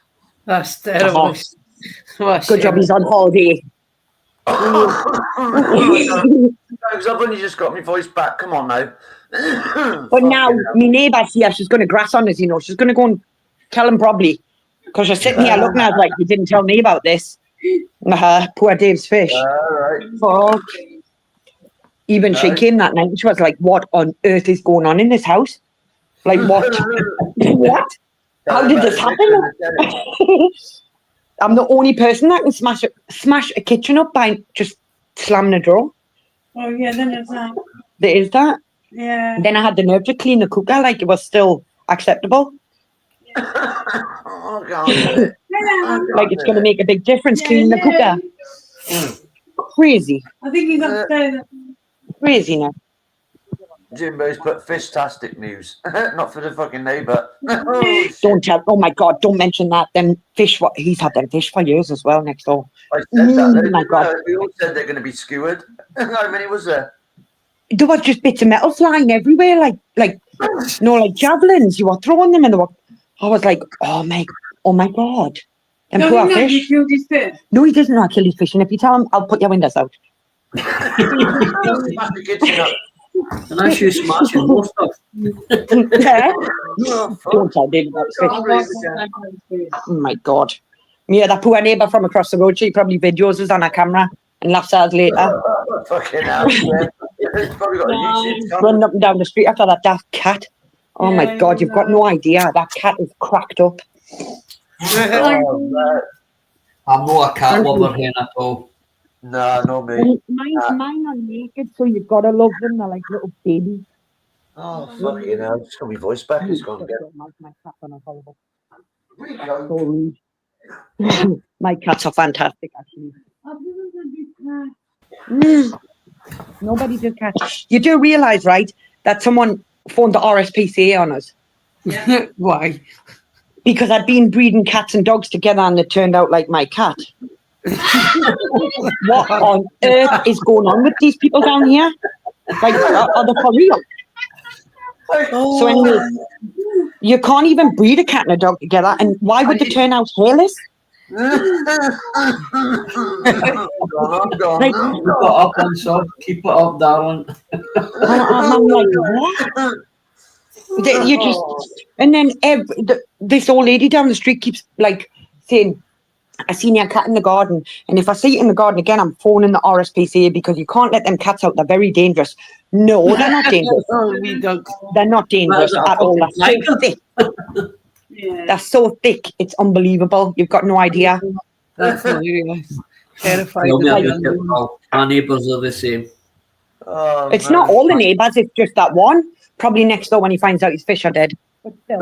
That's terrible. Uh-huh. What a Good job shame. he's on holiday. Because I've only just got my voice back. Come on now. But now, my neighbour's here, she's going to grass on us, you know. She's going to go and tell him probably. Because she's sitting here looking at us like, you didn't tell me about this. Poor Dave's fish. All right. Fuck. Even she Right. came that night and she was like, what on earth is going on in this house? Like, what? What? How did this happen? I'm the only person that can smash a kitchen up by just slamming a door. Oh, yeah, then it's that. There is that. Yeah. Then I had the nerve to clean the cooker like it was still acceptable. Oh god. Like it's going to make a big difference cleaning the cooker. Crazy. I think he's upstairs. Crazy now. Jimbo's put fish-tastic news. Not for the fucking neighbour. Don't tell. Oh my God, don't mention that. Them fish, he's had them fish for years as well next door. I said that. My God. We all said they're going to be skewered. How many was there? There was just bits of metal flying everywhere, like javelins. You were throwing them and I was like, oh my God. Them No, poor no, fish. you killed his fish. No, he doesn't know I kill his fish. And if you tell him, I'll put your windows out. Smash the kitchen up. And I should smash your more stuff. Yeah. Oh, fuck. Don't tell David about fish. Oh my God. Yeah, that poor neighbour from across the road, she probably videos us on her camera and laughs at us later. Fucking hell. Yeah. It's probably got a YouTube channel. Running up and down the street after that daft cat. Oh my Yeah, God, you've got no idea. That cat is cracked up. Oh, man. I'm not a cat lover hen at all. No, no, me. Mine are naked, so you've got to love them. They're like little babies. Oh, fucking hell. Just got my voice back. It's gone again. My cats are not horrible. So rude. My cats are fantastic, actually. Nobody does cats. You do realise, right, that someone phoned the RSPCA on us Why? because I'd been breeding cats and dogs together and it turned out like my cat. What on earth is going on with these people down here? Like, are they for real? So anyway, you can't even breed a cat and a dog together, and why would they turn out hairless? I'm gone. Like, Keep it up on sub. Keep it up, darling. I'm like, what? You just, and then this old lady down the street keeps like saying, I seen your cat in the garden, and if I see it in the garden again, I'm phoning the RSPCA because you can't let them cats out. They're very dangerous. No, they're not dangerous. We don't. They're not dangerous at all. They're so thick. Yeah. They're so thick. It's unbelievable. You've got no idea. That's hilarious. Terrified. You'll be of able to them. get well. My neighbours are the same. Oh, It's man. not all the neighbours. It's just that one. Probably next door when he finds out his fish are dead. But still,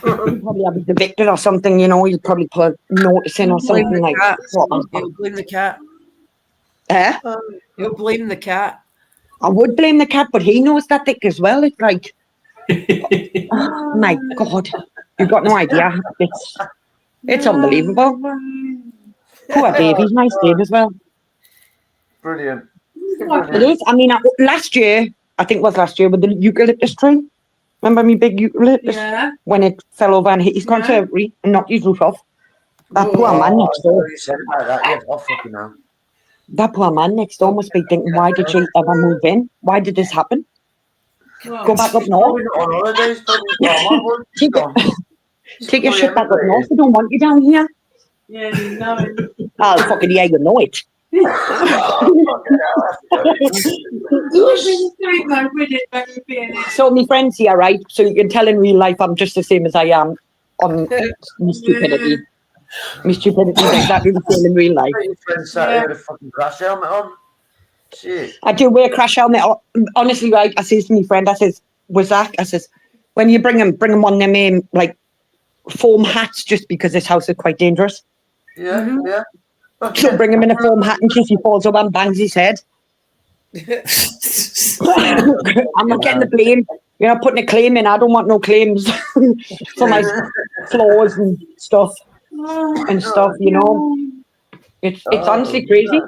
he'll probably have it evicted or something. You know, he'll probably put a notice in or Blame something the like. cat. What? He'll blame the cat. Eh? He'll blame the cat. I would blame the cat, but he knows that thick as well. It's like, oh my God, you've got no idea. It's unbelievable. Poor Dave, he's nice Dave as well. Brilliant. It is. I mean, last year, I think it was last year with the eucalyptus tree. Remember me big eucalyptus? Yeah. When it fell over and hit his conservatory and knocked his roof off. That poor Oh, man next door. you said about that. Yeah, oh, fucking hell. That poor man next door must be thinking, why did she ever move in? Why did this happen? Go back up north. Probably not on holidays, probably gone. Take your shit back up north. We don't want you down here. Yeah, you know it. Oh, fucking yeah, you know it. So my friends here, right? So you can tell in real life I'm just the same as I am on my stupidity. My stupidity is exactly the same in real life. Your friend sat here with a fucking crash helmet on. Shit. I do wear a crash helmet. Honestly, right? I says to my friend, I says, "Was that?" I says, "When you bring him one of them like foam hats, just because this house is quite dangerous. Yeah, yeah. So bring him in a foam hat in case he falls over and bangs his head." I'm not getting the blame. You're not putting a claim in. I don't want no claims for my flaws and stuff. You know. It's honestly crazy.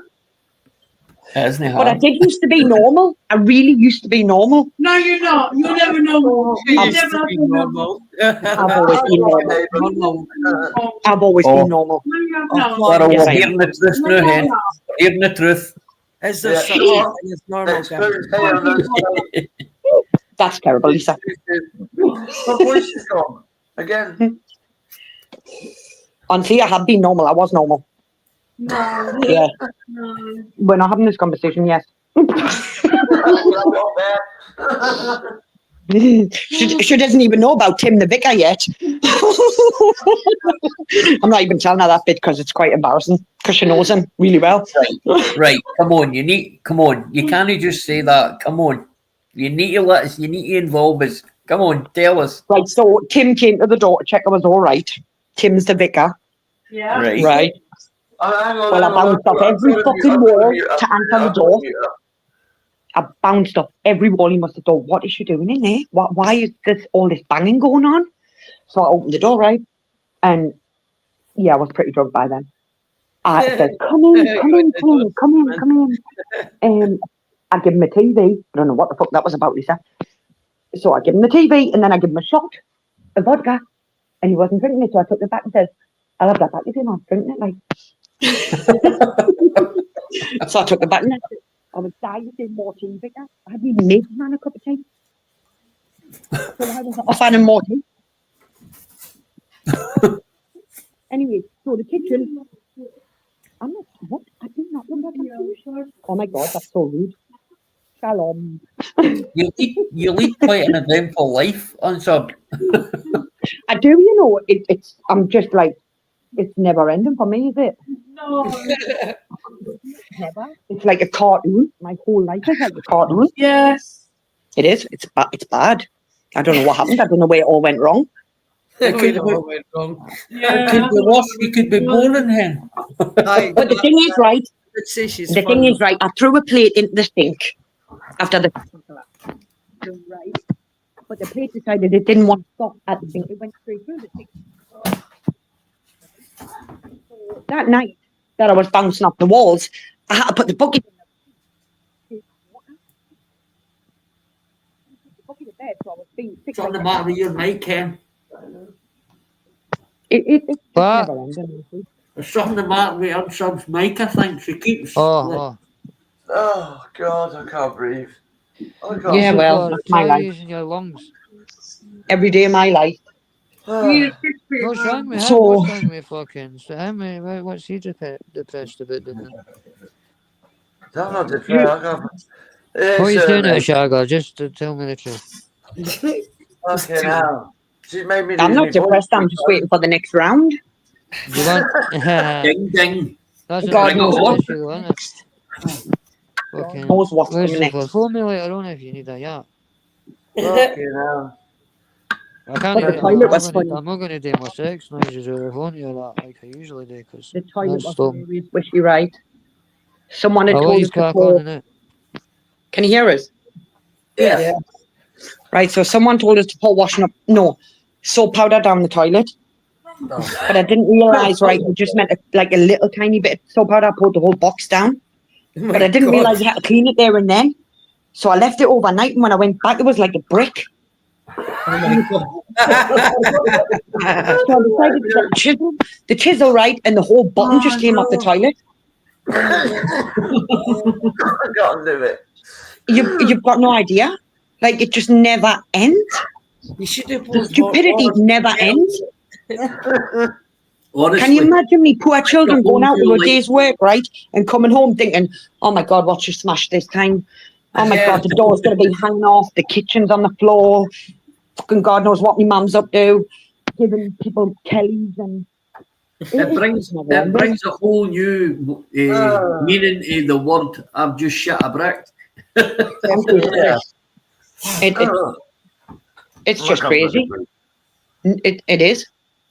Isn't it But I hard? did used to be normal. I really used to be normal. No, you're not. You're never normal. You You're used never to be normal. normal. I've always been normal. Normal. I've always been normal. No, you have Oh, not. Well, Yes, we're I hearing the truth No, now, you're Hen. not. Hearing the truth. Is there Yeah. such a thing as normal, Gavin? Experience hair on those That's terrible, Lisa. My voice is gone. Again. Honestly, I have been normal. I was normal. No, Yeah. no. We're not having this conversation, yes. She doesn't even know about Tim the Vicar yet. I'm not even telling her that bit because it's quite embarrassing because she knows him really well. Right, come on, you can't just say that. Come on. You need to let us, you need to involve us. Come on, tell us. Right, so Tim came to the door to check I was all right. Tim's the Vicar, Yeah. right? Hang on, Well, I bounced off every fucking wall to answer the door. I bounced off every wall. He must have thought, what is she doing in there? Why is this all this banging going on? So I opened the door, right? And yeah, I was pretty drunk by then. I said, come in. I give him a TV. I don't know what the fuck that was about, Lisa. So I give him the TV and then I give him a shot of vodka. And he wasn't drinking it, so I took it back and said, I'll have that back if you're not drinking it, like. So I took it back and I said, I would die to say Morton Vicar. I hadn't even made the man a cup of tea. So I was off on a Morton. Anyway, so the kitchen. I'm not, what? I do not look like I'm sure. Oh my God, that's so rude. Shalom. You lead quite an eventful life, unsub. I do, you know, I'm just like, it's never ending for me, is it? No. Never. It's like a cartoon. My whole life is like a cartoon. Yes. It is. It's bad. I don't know what happened. I don't know where it all went wrong. We all went wrong. Yeah. Could be worse, you could be boring, Hen. Aye, But the thing is, right? let's say she's The fun. thing is, right? I threw a plate into the sink after the right. But the plate decided it didn't want to stop at the sink. It went straight through the sink. So that night that I was bouncing off the walls, I had to put the bucket in the bucket of bed, so I was being sick. What's on the matter with your mic, Hen? It's What? never ending, honestly. There's something the matter with unsub's mic, I think. She keeps. Oh. Oh, God, I can't breathe. I can't Yeah, breathe. well, that's my life. in your lungs. Every day of my life. What's wrong with him? So- What's wrong with fucking? So what's he depressed about doing? I'm not depressed. I can't. What are you It's, saying there, Shagger? Just to tell me the truth. fucking hell. She's made me I'm lose not my depressed. voice. I'm just waiting for the next round. You want? Ding, ding. That's God a knows mental what. issue, isn't it? Fucking. Knows what's Where's coming the next. phone? Phone me later on if you need a yacht. Fucking hell. I can't. But the even- toilet was funny. I'm not gonna do my sex noises over the phone to you like I usually do because The toilet that's was dumb. always wishy right. Someone had I'll let told you us to crack pour. on innit? Can you hear us? Yeah. Right, so someone told us to pour washing up. No, soap powder down the toilet. No. But I didn't realise, right, we just meant like a little tiny bit of soap powder. I poured the whole box down. Oh But my I didn't God. realise you had to clean it there and then. So I left it overnight, and when I went back, it was like a brick. Oh my God. So I decided to get the chisel, right, and the whole bottom just came off the toilet. I can't do it. You've got no idea. Like, it just never ends. You should have The both stupidity never ends. Honestly, Can you imagine me poor children going out to a Like- day's work, right, and coming home thinking, oh my God, what you smashed this time? Oh my Yeah. God, the door's going to be hanging off, the kitchen's on the floor, fucking God knows what my mum's up to, giving people Kellys and... It brings a whole new meaning to the word. I've just shit a brick. Yeah. It's I just can't crazy. believe It is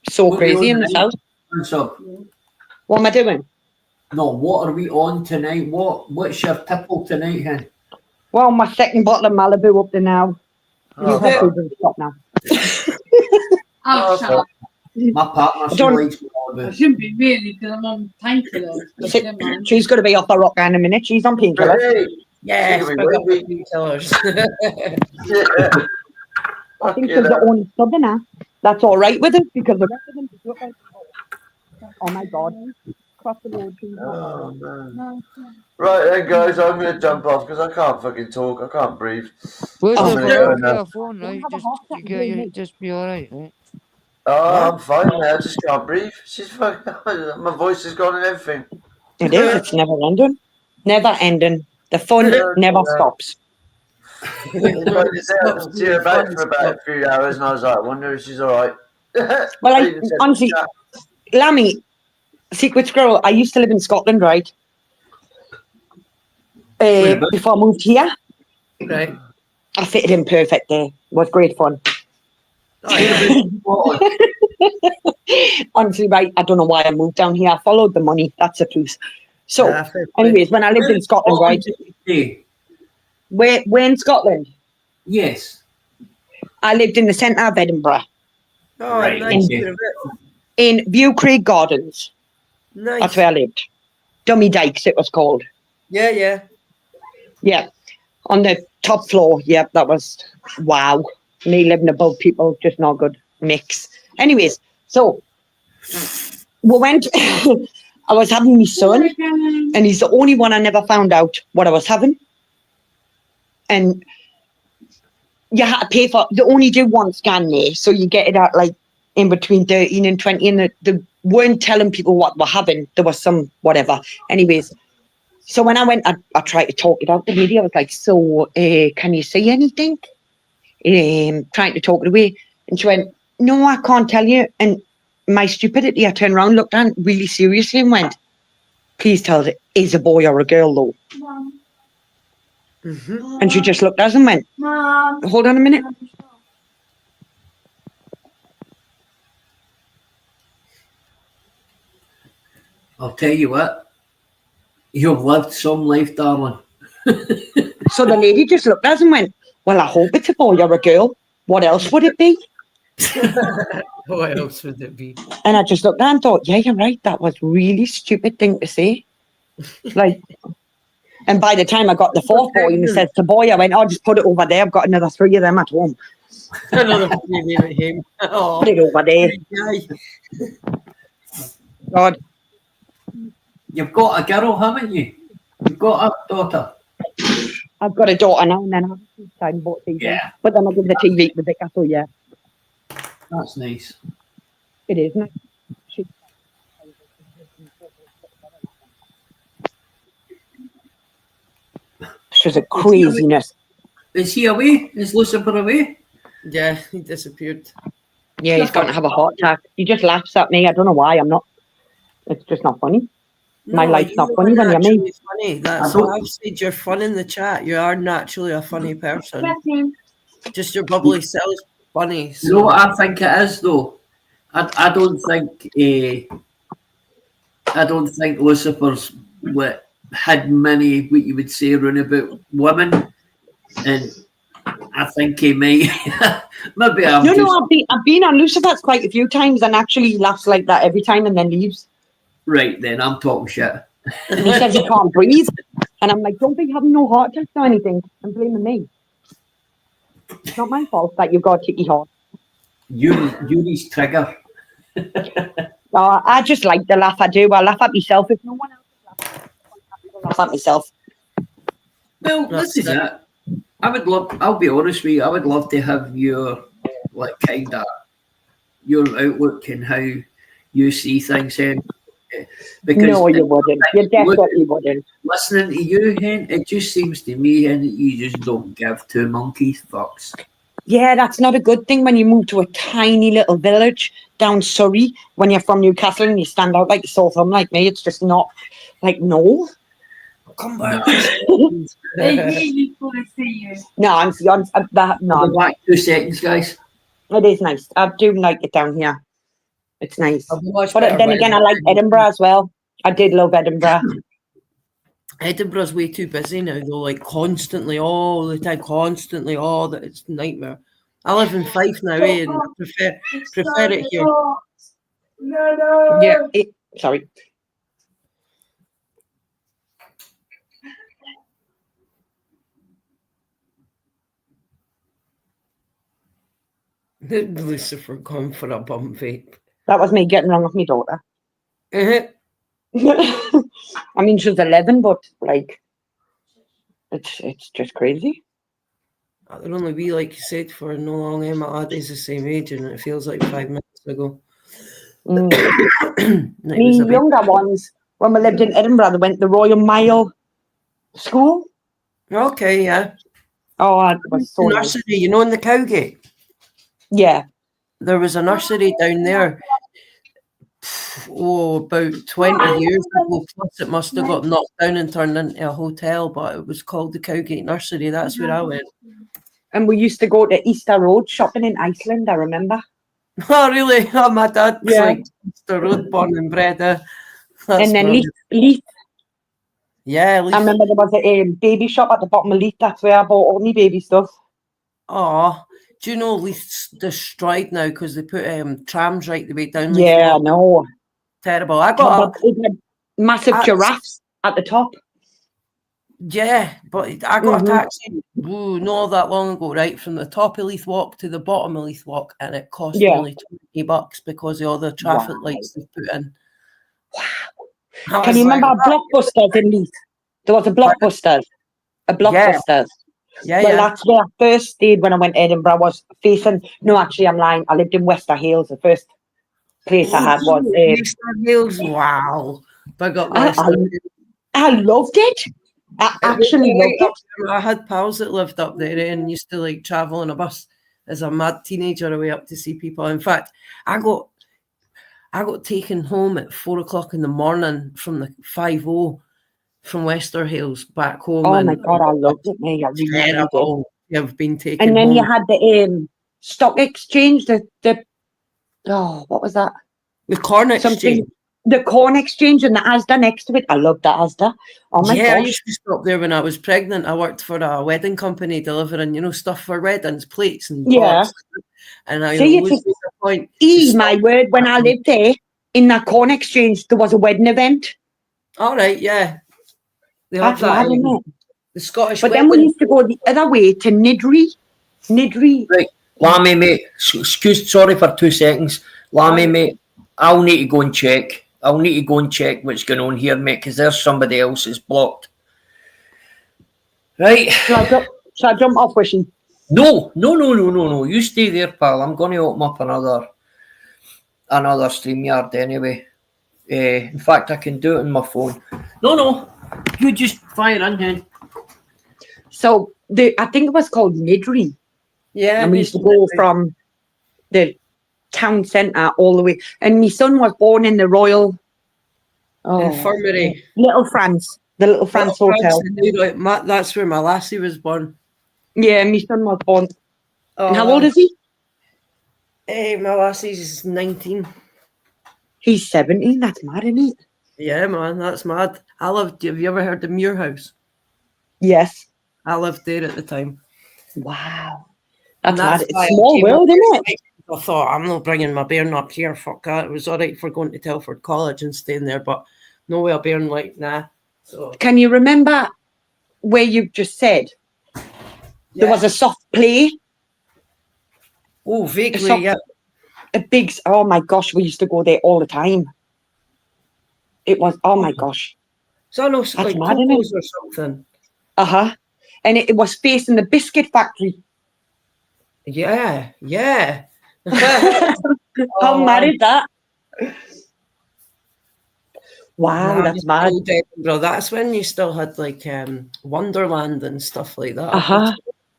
so What crazy are in you this on house. What's up? What am I doing? No, what are we on tonight? What's your tipple tonight, hen? Well, my second bottle of Malibu up to now. Oh, You have fuck. to stop now. Oh, shut up. My partner, she don't- likes I Malibu. shouldn't be really because I'm on painkillers. but Sit- never mind. She's going to be off the rocker in a minute. She's on painkillers. Hey, Yes, She's pick up gonna the killers. yeah. I think Fucking she's the hell. only southerner that's all right with it because the rest of them just look like, oh my God. Cross the road. please. Oh, man. No, Right then, guys, I'm going to jump off because I can't fucking talk. I can't breathe. Where's Oh, the man. phone? Get a phone, right? Have a Just, heart attack and blame me. just be alright, right? Oh, I'm fine now. I just can't breathe. She's fucking. My voice is gone and everything. It is. It's never ending. Never ending. The fun never stops. Like you said, I didn't see her back for about a few hours, and I was like, I wonder if she's all right. Well, I even said, honestly, Lammy, Secret Squirrel, I used to live in Scotland, right? Whereabouts? Before I moved here, Right. I fitted in perfect there. It was great fun. Honestly, right, I don't know why I moved down here. I followed the money. That's the truth. So, Ah, fair play. anyways, when I lived in Scotland, right? Hey, Where in Scotland? yes. I lived in the centre of Edinburgh, Oh, Right, nice. okay. bit of it. in View Craig Gardens. Nice. That's where I lived. Dummy Dykes, it was called. Yeah, yeah. Yeah, on the top floor. Yeah, that was wow. Me living above people, just not good mix. Anyways, so we went. I was having my son, and he's the only one I never found out what I was having. And you had to pay for. They only do one scan there, so you get it at like in between 13 and 20, and they weren't telling people what we're having. There was some whatever. Anyways. So when I went, I tried to talk it out. The lady, I was like, so can you see anything? Trying to talk it away. And she went, no, I can't tell you. And my stupidity, I turned around, looked at her really seriously and went, please tell us, is a boy or a girl though? Mom. Mm-hmm. And she just looked at us and went, Mom. hold on a minute. I'll tell you what. You've lived some life, darling. So the lady just looked at us and went, well, I hope it's a boy or a girl. What else would it be? What else would it be? And I just looked at her and thought, yeah, you're right. That was really stupid thing to say. Like, and by the time I got the fourth boy and he said to boy, I went, oh, just put it over there. I've got another 3 of them at home. Another baby at him. Oh, Put it over there. guy. God. You've got a girl, haven't you? You've got a daughter. I've got a daughter now and then I have to sign both TV. Yeah. But then I give the TV to Rebecca, so yeah, That's nice. it is. Isn't it? She- She's a craziness. Is he away? Is Lucifer away? Yeah, he disappeared. Yeah, he's going to have a heart attack. He just laughs at me. I don't know why. I'm not. It's just not funny. My life's not you funny are when you're me. naturally Funny. That's I don't- what I've said. You're fun in the chat. You are naturally a funny person. Blessing. Just your bubbly self's funny. You So know what I think it is, though? I don't think I don't think Lucifer's had many what you would say around about women, and I think he might. Maybe I'm just I've been on Lucifer's quite a few times and actually he laughs like that every time and then leaves. right. Then I'm talking shit. And he says he can't breathe. And I'm like, don't be having no heart attacks or anything and blaming me. It's not my fault that you've got a ticky heart. Yuri's trigger. I just like the laugh I do. I laugh at myself if no one else is laughing. that myself. Well, this is it. I'll be honest with you, I would love to have your, like, kind of, your outlook and how you see things, Hen. Because No, you wouldn't. You definitely wouldn't. listening to you, Hen, it just seems to me, Hen, that you just don't give two monkeys fucks. Yeah, that's not a good thing when you move to a tiny little village down Surrey when you're from Newcastle and you stand out like a sore thumb like me. It's just not, like, no. Come back. They really want to see you. No, I'm that, I'll no. be back 2 seconds, guys. It is nice. I do like it down here. It's nice. I'll be much But better then by again, I then. like Edinburgh as well. I did love Edinburgh. Edinburgh's way too busy now, though. Like constantly, all the time, constantly. Oh, that it's a nightmare. I live in Fife now, and I prefer it here. No. Yeah. Sorry. Lucifer gone for a bum vape. That was me getting wrong with my daughter. Uh-huh. I mean, she's 11, but like, it's just crazy. They're only we, like you said, for no long. Emma Addie's the same age, and it feels like 5 minutes ago. Mm. It was a The younger ones, when we lived in Edinburgh, they went to the Royal Mile School. Okay, yeah. Oh, it was so nice. Nursery, you know, in the Cowgate. Yeah. There was a nursery down there. About 20 years ago, plus it must have got knocked down and turned into a hotel, but it was called the Cowgate Nursery. That's where I went. And we used to go to Easter Road shopping in Iceland, I remember. Oh, really? Oh, my dad's Yeah. like the road born and bred. That's And then brilliant. Leith. Yeah, I remember there was a baby shop at the bottom of Leith. That's where I bought all my baby stuff. Oh, do you know Leith's destroyed now because they put trams right the way down Leith Yeah, I Road? know. Terrible. I got It had massive giraffes at the top. but I got a Mhm. taxi not that long ago, right, from the top of Leith Walk to the bottom of Leith Walk, and it cost Yeah. only $20 because of all the traffic Wow. lights they put in. Can you remember Blockbusters in Leith? There was a Blockbusters. Yeah, Well, that's where I first stayed when I went to Edinburgh. Was facing. No, actually, I'm lying. I lived in Wester Hales. The first place I had was. Wester Hales. Wow. Big up Wester Hales. I loved it. I actually loved it. I had pals that lived up there and used to like travel on a bus as a mad teenager away up to see people. In fact, I got taken home at 4:00 in the morning from the 5:0 from Wester Hales back home. Oh my God, I loved it, mate. I really did. Terrible. You've been taken And then home. you had the stock exchange. What was that? The corn exchange. Something. The corn exchange and the Asda next to it. I loved that Asda. Oh my I gosh. used to stop there when I was pregnant. I worked for a wedding company delivering, stuff for weddings, plates and Yeah. pots. And I See, always it's made a point. to My stop. word, when I lived there, in that corn exchange, there was a wedding event. All right, yeah. They have That's that mad, in isn't it? the Scottish But then we wedding. used to go the other way to Nidri. Right, Lammy, mate. Sorry for 2 seconds. Lammy, mate. I'll need to go and check. What's going on here, mate, because there's somebody else is blocked. Right. Shall I jump off, Wishy? No. You stay there, pal. I'm going to open up another StreamYard anyway. In fact, I can do it on my phone. No. You just fire in, then. So I think it was called Nidri. Yeah. And we used to go from the town centre all the way. And my son was born in the Royal Infirmary. Little France. The Little France Hotel. That's where my lassie was born. Yeah, my son was born. Oh, And how old is he? My lassie's 19. He's 17. That's mad, isn't it? Yeah, man, that's mad. Have you ever heard of Muir House? Yes. I lived there at the time. Wow. And That's mad. that's It's why a I small came world, up isn't it? I thought, I'm not bringing my bairn up here. Fuck that. It was all right for going to Telford College and staying there, but no way a bairn like, nah. So, Can you remember where you just said there was a soft play? Oh, vaguely, soft- yeah. A big, oh my gosh, we used to go there all the time. It was, oh my gosh. So I know That's like mad, isn't it? Coco's or something. And it was facing the biscuit factory. Yeah. How mad is that? Wow, that's mad. Old Edinburgh. That's when you still had like Wonderland and stuff like that.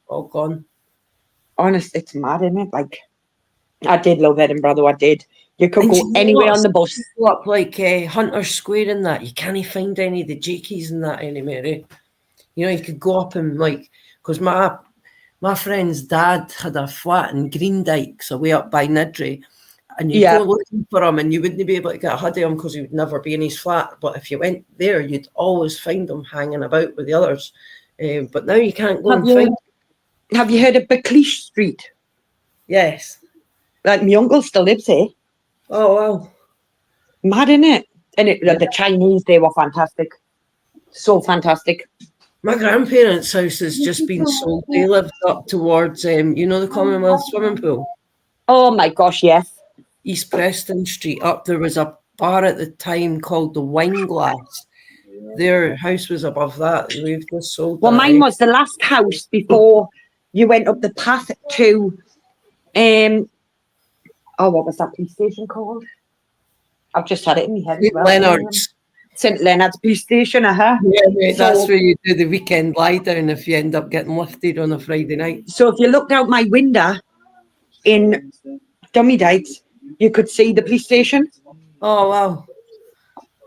All gone. Honest, it's mad, isn't it? Like, I did love Edinburgh, though. I did. You could And go you know anywhere what? on the bus. Go up like Hunter Square and that. You can't find any of the Jakeys and that anymore. Eh? You know, you could go up and like, because my friend's dad had a flat in Greendyke, so way up by Nidri. And you'd go looking for him and you wouldn't be able to get a hold of him because he would never be in his flat. But if you went there, you'd always find him hanging about with the others. But now you can't go and find him. Have you heard of Buccleuch Street? Yes. Like, my uncle still lives there. Oh, wow. Mad, innit? And the Chinese, they were fantastic. So fantastic. My grandparents' house has just been sold. They lived up towards, the Commonwealth swimming pool. Oh, my gosh, yes. East Preston Street up. There was a bar at the time called the Wine Glass. Their house was above that. We've just sold Well, that, mine was the last house before you went up the path to, what was that police station called? I've just had it in my head as well. Leonard's. St. Leonard's police station, Yeah, mate, that's where you do the weekend lie down if you end up getting lifted on a Friday night. So if you looked out my window in Dummy Dykes, you could see the police station. Oh, wow.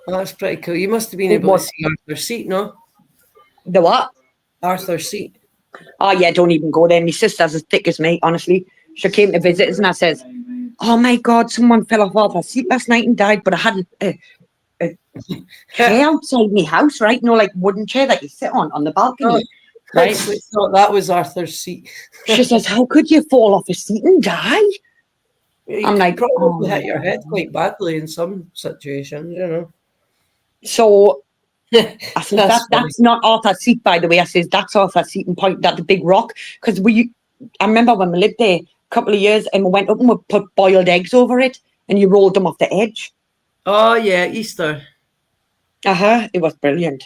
Well, that's pretty cool. You must have been able to see Arthur's Seat, no? The what? Arthur's Seat. Oh, yeah, don't even go there. My sister's as thick as me, honestly. She came to visit us and I says, oh, my God, someone fell off Arthur's Seat last night and died, but I had a chair outside my house, right? No, like wooden chair that you sit on the balcony. Right. I thought that was Arthur's Seat. She says, how could you fall off a seat and die? I'm like, probably hit your head quite badly in some situations, you know. So I said, that's not Arthur's Seat, by the way. I says, that's Arthur's Seat, and pointed at the big rock. Because I remember when we lived there a couple of years and we went up and we put boiled eggs over it and you rolled them off the edge. Oh, yeah, Easter. It was brilliant.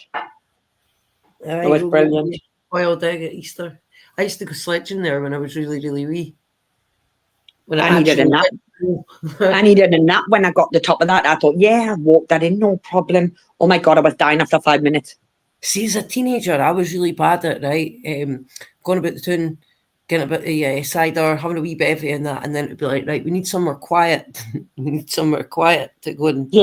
It was brilliant. Boiled egg at Easter. I used to go sledging there when I was really, really wee. I needed a nap. I needed a nap when I got to the top of that. I thought, yeah, I walked that in, no problem. Oh my God, I was dying after 5 minutes. See, as a teenager, I was really bad at it, going about the town, getting a bit of cider, having a wee bevy and that, and then it'd be like, right, we need somewhere quiet. We need somewhere quiet to go and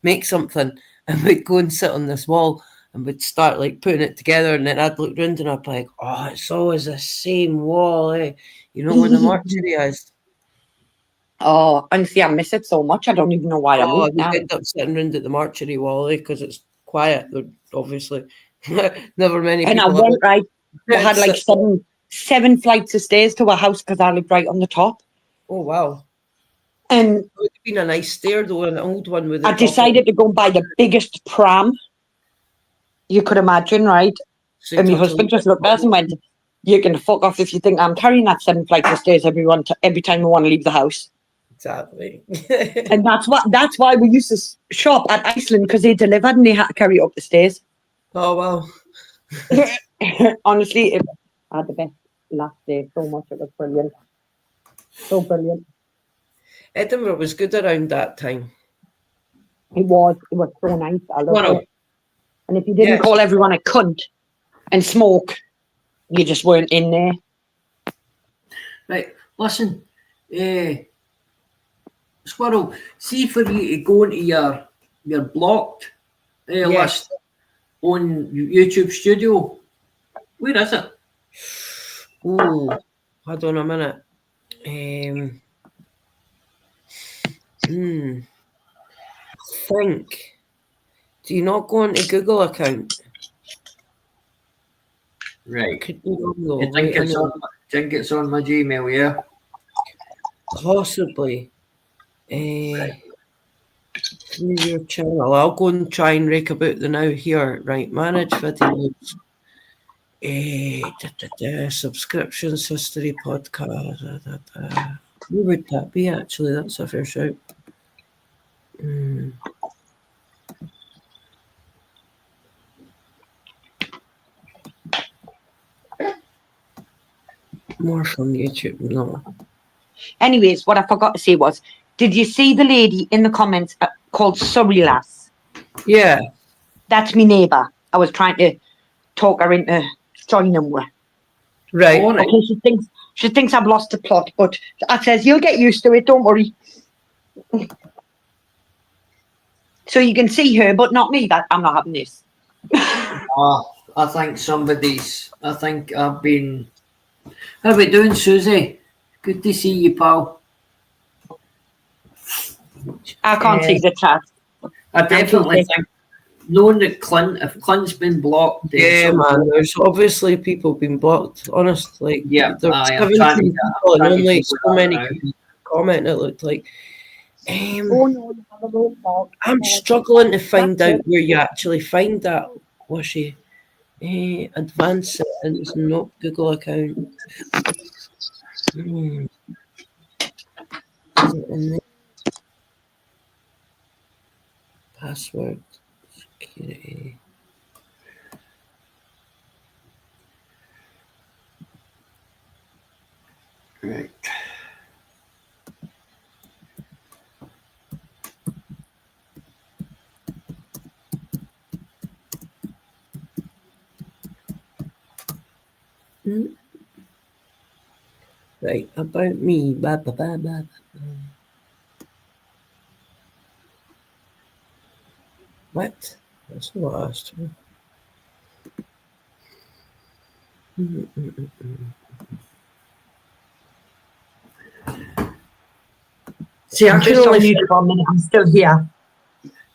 make something. And we'd go and sit on this wall and we'd start like putting it together, and then I'd look round and I'd be like, oh, it's always the same wall, eh? You know where the mortuary is? Oh, and see, I miss it so much. I don't even know why I moved now. You end up sitting round at the mortuary wall, eh? Because it's quiet, obviously. Never many people. And I went right. I had like seven flights of stairs to a house because I lived right on the top. Oh, wow. And it would have been a nice stair, though, an old one with. I decided to go and buy the biggest pram you could imagine, right? So and my husband just looked at us and went, "You can fuck off if you think I'm carrying that 7 flights of stairs every time we want to leave the house." Exactly. And that's why we used to shop at Iceland, because they delivered and they had to carry it up the stairs. Oh wow. Honestly, I had the best last day so much. It was brilliant. So brilliant. Edinburgh was good around that time. It was so nice. I loved it. And if you didn't call everyone a cunt and smoke, you just weren't in there. Right, listen, Squirrel, see for you to go into your blocked list on YouTube Studio, where is it? Oh, hold on a minute. I think. Do you not go into Google account? Right. Could you go, I think it's on my Gmail, yeah? Possibly. Through your channel. I'll go and try and rake about the now here. Right, manage videos. Subscriptions, history, podcast. Where would that be, actually? That's a fair shout. More from YouTube, no. Anyways, what I forgot to say was, did you see the lady in the comments called Surrey Lass? Yeah. That's my neighbour. I was trying to talk her into joining with. Right. All right. Okay, she thinks I've lost the plot, but I says you'll get used to it. Don't worry. So you can see her, but not me. That I'm not having this. I think I've been. How we doing, Susie? Good to see you, pal. I can't see the chat. I definitely think, knowing that if Clint's been blocked, then Yeah, some- man. There's obviously people being blocked. Honest, like Yeah, there's I'm 17 trying to- people I'm and trying to only figure so that many out. people comment. It looked like. Oh no, you have a roll call. I'm struggling to find out where you actually find that. Was she? Advanced settings, not Google account. Hmm. Is it in there? Password, security. Right. Right, about me. Ba, ba, ba, ba, ba. What? That's not what I asked for. See, I I'm can just on only mute for a minute. I'm still here.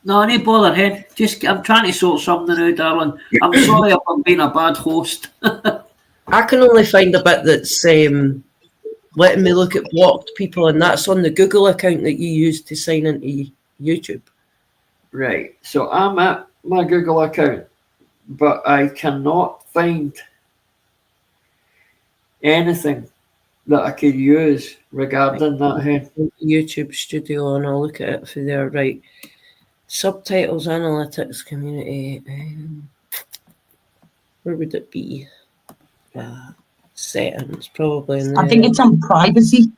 No, no bother, head. I'm trying to sort something out, darling. I'm sorry if I'm being a bad host. I can only find a bit that's letting me look at blocked people, and that's on the Google account that you use to sign into YouTube. Right. So I'm at my Google account, but I cannot find anything that I could use regarding that head. YouTube Studio, and I'll look at it for there. Right. Subtitles, analytics, community. Where would it be? Settings, probably in there. I think it's on privacy.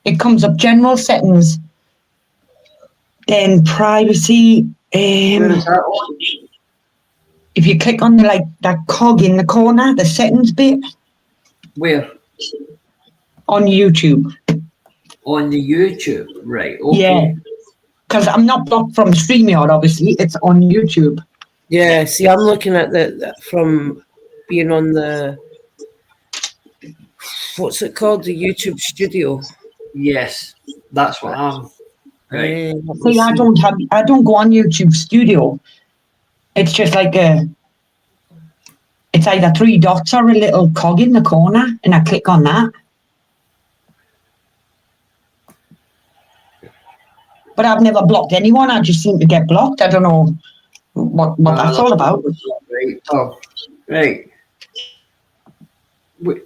It comes up general settings, then privacy. Where is that on? If you click on that cog in the corner, the settings bit Where? on YouTube. On the YouTube. Right. Okay. Yeah, because I'm not blocked from StreamYard. Obviously, it's on YouTube. Yeah, see, I'm looking at the from being on the what's it called, the YouTube Studio. Yes. That's what I'm. Right. Let me See, I don't go on YouTube Studio. It's just like it's either three dots or a little cog in the corner, and I click on that. But I've never blocked anyone. I just seem to get blocked. I don't know what that's all about. Right. Oh, right. Wait.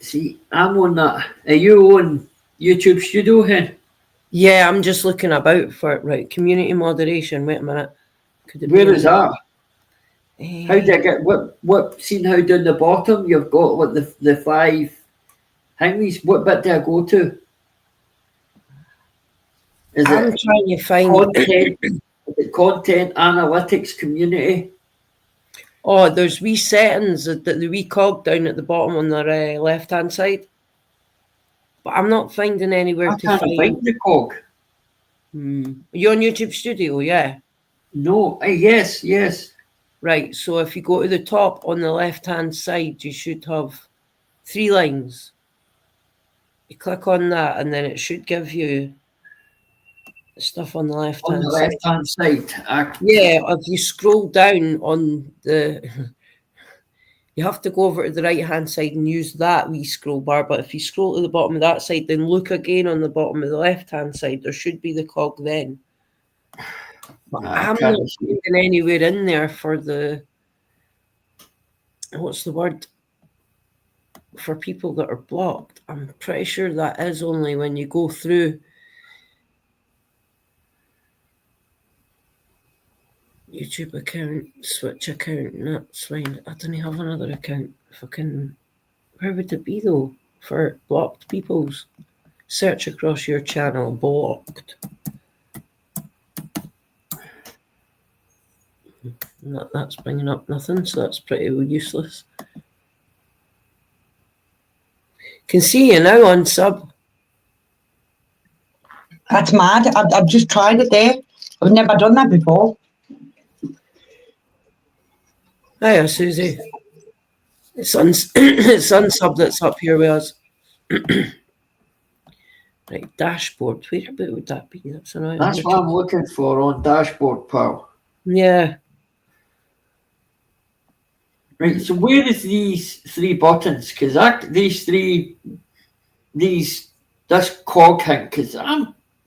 See, I'm on that. Are you on YouTube Studio, hen? Yeah, I'm just looking about for it. Right, community moderation. Wait a minute. Could it Where be is that? How do I Eh, get what? Seen how down the bottom you've got what the five thingies? What bit do I go to? Is I'm it trying to find. content? Is it content analytics community? Oh, there's wee settings, the wee cog down at the bottom on the left hand side. But I'm not finding anywhere I to can't find. find the cog. You're on YouTube Studio, yeah. No. Yes. Yes. Right. So if you go to the top on the left hand side, you should have 3 lines. You click on that, and then it should give you stuff on the left On hand the side. left hand side. Yeah, if you scroll down on the, you have to go over to the right hand side and use that wee scroll bar. But if you scroll to the bottom of that side, then look again on the bottom of the left hand side. There should be the cog then. But I'm can't not see. finding anywhere in there for the, what's the word? For people that are blocked. I'm pretty sure that is only when you go through YouTube account, switch account, that's fine. I don't have another account. If I can, Where would it be though? For blocked people's? Search across your channel, blocked. No, that's bringing up nothing, so that's pretty useless. Can see you now on sub. That's mad. I've just tried it there. I've never done that before. Hiya, Susie. It's unsub that's up here with us. Right, dashboard. Where would that be? That's annoying. That's what I'm looking for on dashboard, pal. Yeah. Right, so where is these three buttons? Because this cog hint, because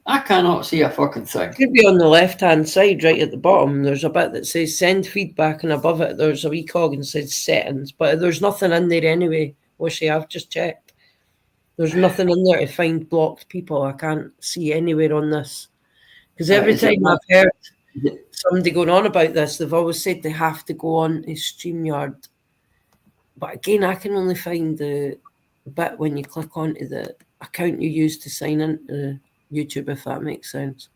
I cannot see a fucking thing. Could be on the left-hand side, right at the bottom. There's a bit that says send feedback, and above it there's a wee cog and says settings. But there's nothing in there anyway. Wishy, I've just checked. There's nothing in there to find blocked people. I can't see anywhere on this. Because every time I've heard somebody going on about this, they've always said they have to go on to StreamYard. But again, I can only find the bit when you click onto the account you use to sign into YouTube, if that makes sense.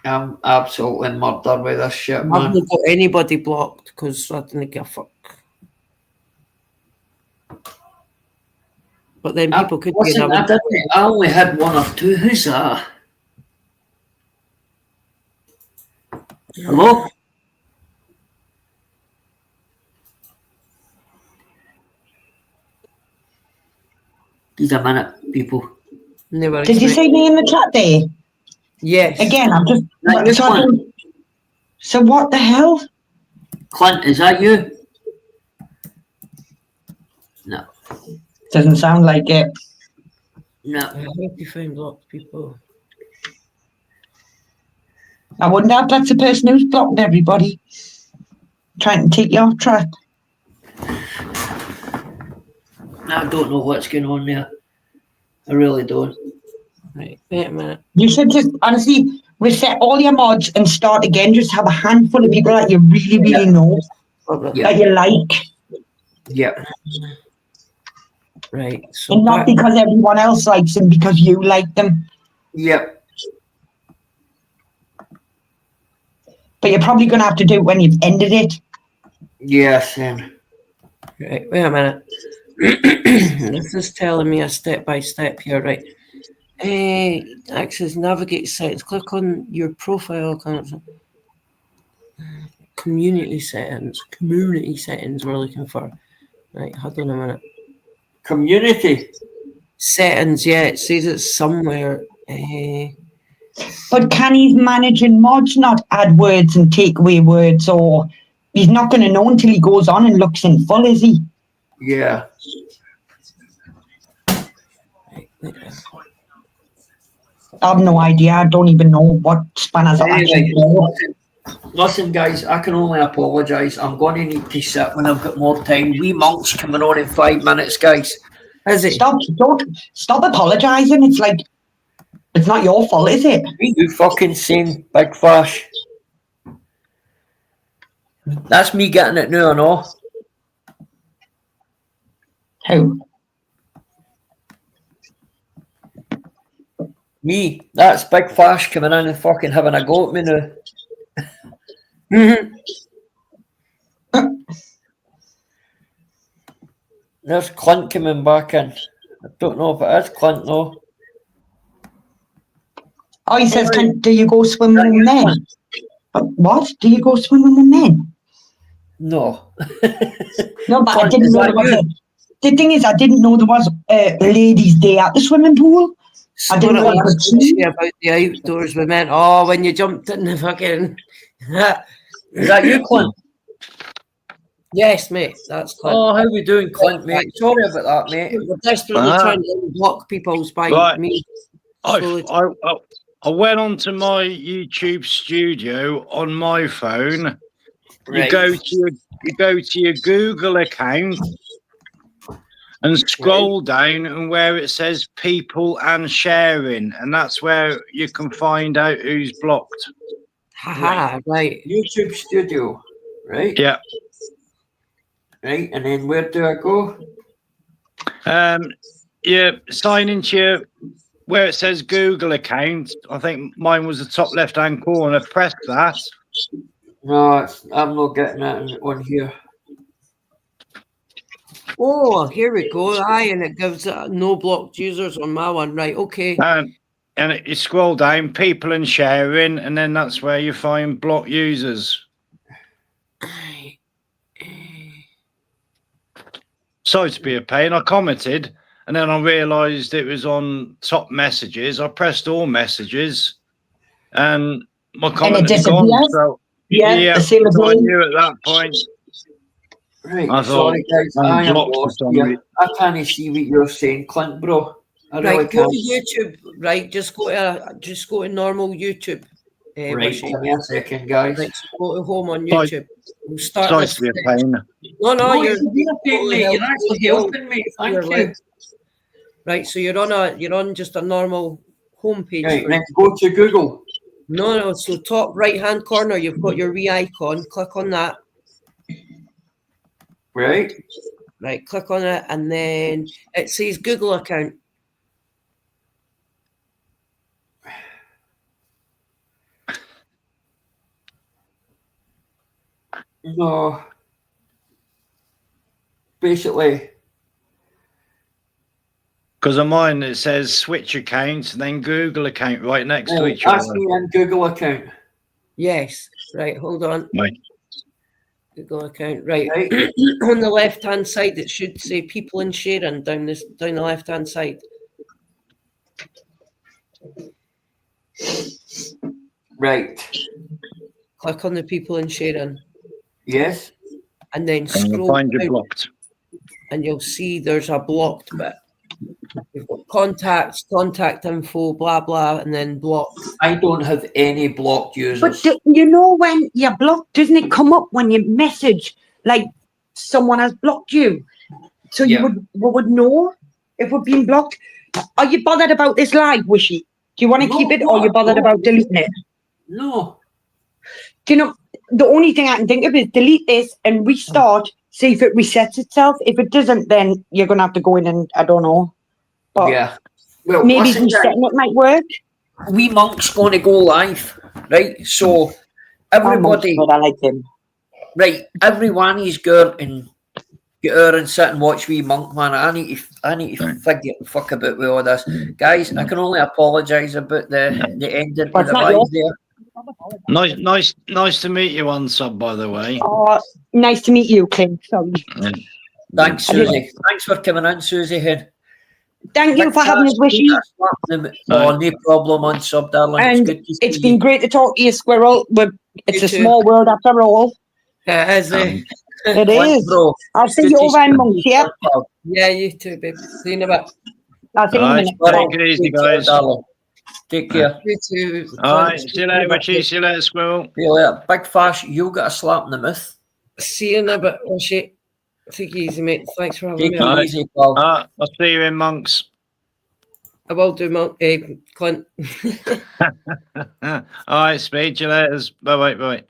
I'm absolutely murdered with this shit, I man. haven't got anybody blocked because I didn't give a fuck. But then people could be Listen, I only had one or two. Who's that? Hello? Give a minute, people. Did you see me in the chat there? Yes. Again, I'm just. That you, Clint? So what the hell? Clint, is that you? No. Doesn't sound like it. No. I hope you find blocked people. I wonder if that's the person who's blocked everybody. Trying to take you off track. I don't know what's going on there. I really don't. Right, wait a minute. You should just, honestly, reset all your mods and start again. Just have a handful of people that you really know, that you like. Yeah. Right. So And not because everyone else likes them, because you like them. Yep. But you're probably going to have to do it when you've ended it. Yes, then. Right, wait a minute. This is telling me a step-by-step here, right? Access navigate settings. Click on your profile. Community settings. Community settings we're looking for. Right, hold on a minute. Community settings, yeah, it says it's somewhere. But can his managing mods not add words and take away words, or he's not going to know until he goes on and looks in full, is he? Yeah. I have no idea. I don't even know what spanners are actually for. Listen, guys, I can only apologise. I'm going to need to sit when I've got more time. Wee Monk's coming on in 5 minutes, guys. Is it? Stop apologising. It's like, it's not your fault, is it? You fucking saying, Big Flash. That's me getting it now and all. Who? Me. That's Big Flash coming in and fucking having a go at me now. There's Clint coming back in. I don't know if it is Clint, no. Oh, he says, do you go swimming with men? What? Do you go swimming with men? No. No, but Clint, I didn't know there was the thing is, I didn't know there was a ladies' day at the swimming pool. I didn't know you could swim. About the outdoors we meant. Oh, when you jumped in the fucking. Is that you, Clint? Yes, mate. That's Clint. Oh, how we doing, Clint, mate? Sorry about that, mate. We're desperately trying to block people's by me. I went onto my YouTube studio on my phone. Right. You go to your Google account and scroll down, and where it says people and sharing, and that's where you can find out who's blocked. Haha, right. YouTube studio, right? Yeah. Right, and then where do I go? You sign into your where it says Google account. I think mine was the top left-hand corner. Press that. No, I'm not getting that on here. Oh, here we go. Aye, and it gives no blocked users on my one. Right, okay. And you scroll down, people and sharing, and then that's where you find blocked users. Sorry to be a pain. I commented, and then I realised it was on top messages. I pressed all messages, and my comment had gone. So, Yeah, so I knew at that point. Right, I sorry guys, I am blocked lost for some here. reason. I can't see what you're saying, Clint, bro. I really Right, go can't. to YouTube. Right, just go to normal YouTube. Right, Wishy. give me a second, guys. Right, so go to home on Sorry. YouTube. We'll start Sorry this. to be a pain. No, you're you're being a pain, mate. You're actually helping me. Thank You're you. right. Right, so you're on just a normal homepage. Right, then go to Google. No, so top right hand corner, you've got your wee icon. Click on that. Right. Right, click on it, and then it says Google account. No. Basically, Because on mine it says switch account and then Google account right next to each ask other. me in Google account. Yes. Right, hold on. Right. Google account. Right. Right. On the left hand side, it should say people and sharing down the left hand side. Right. Click on the people and sharing, Yes. and then And you'll scroll find you down, blocked. and you'll see there's a blocked bit. You've got contacts, contact info, blah blah, and then block. I don't have any blocked users. But you know when you're blocked, doesn't it come up when you message like someone has blocked you? So Yeah. we would know if we're being blocked. Are you bothered about this live, Wishy? Do you want to No, keep it, no, or are you bothered no. about deleting it? No. Do you know, the only thing I can think of is delete this and restart, see if it resets itself. If it doesn't, then you're going to have to go in and, I don't know. But Yeah. Well, maybe listen, guys, resetting it might work. we monks going to go live, right? So everybody, But I like him. right? Everyone is good and get her and sit and watch wee monk, man. I need to figure the fuck about with all this, guys. I can only apologise about the ending But of the it's not live yours. there. Nice to meet you on sub, by the way. Oh, nice to meet you, Clint. Sorry. Thanks, Susie. Thanks for coming in, Susie. Head. Thank you for having us, Wishy. Oh, no problem on sub, darling. And it's good to it's see been you. great to talk to you, Squirrel. It's You a too. small world after all. It is. It Thanks, is. bro. I'll see Good you to over in see months, you, yeah? pal. Yeah, you too, babe. See you in a bit. I'll see you in a Alright. minute. Alright, Take it easy, take care, guys. darling. Take care. You too. All right. See you later, Richie. See you later, Squirrel. See you later. Big Fash, you'll get a slap in the mouth. See you in a bit, Wishy. Take it easy, mate. Thanks for having Take me. it on. Alright. easy, pal. I'll see you in monks. I will do, Clint. All right. Speak to you later. Bye.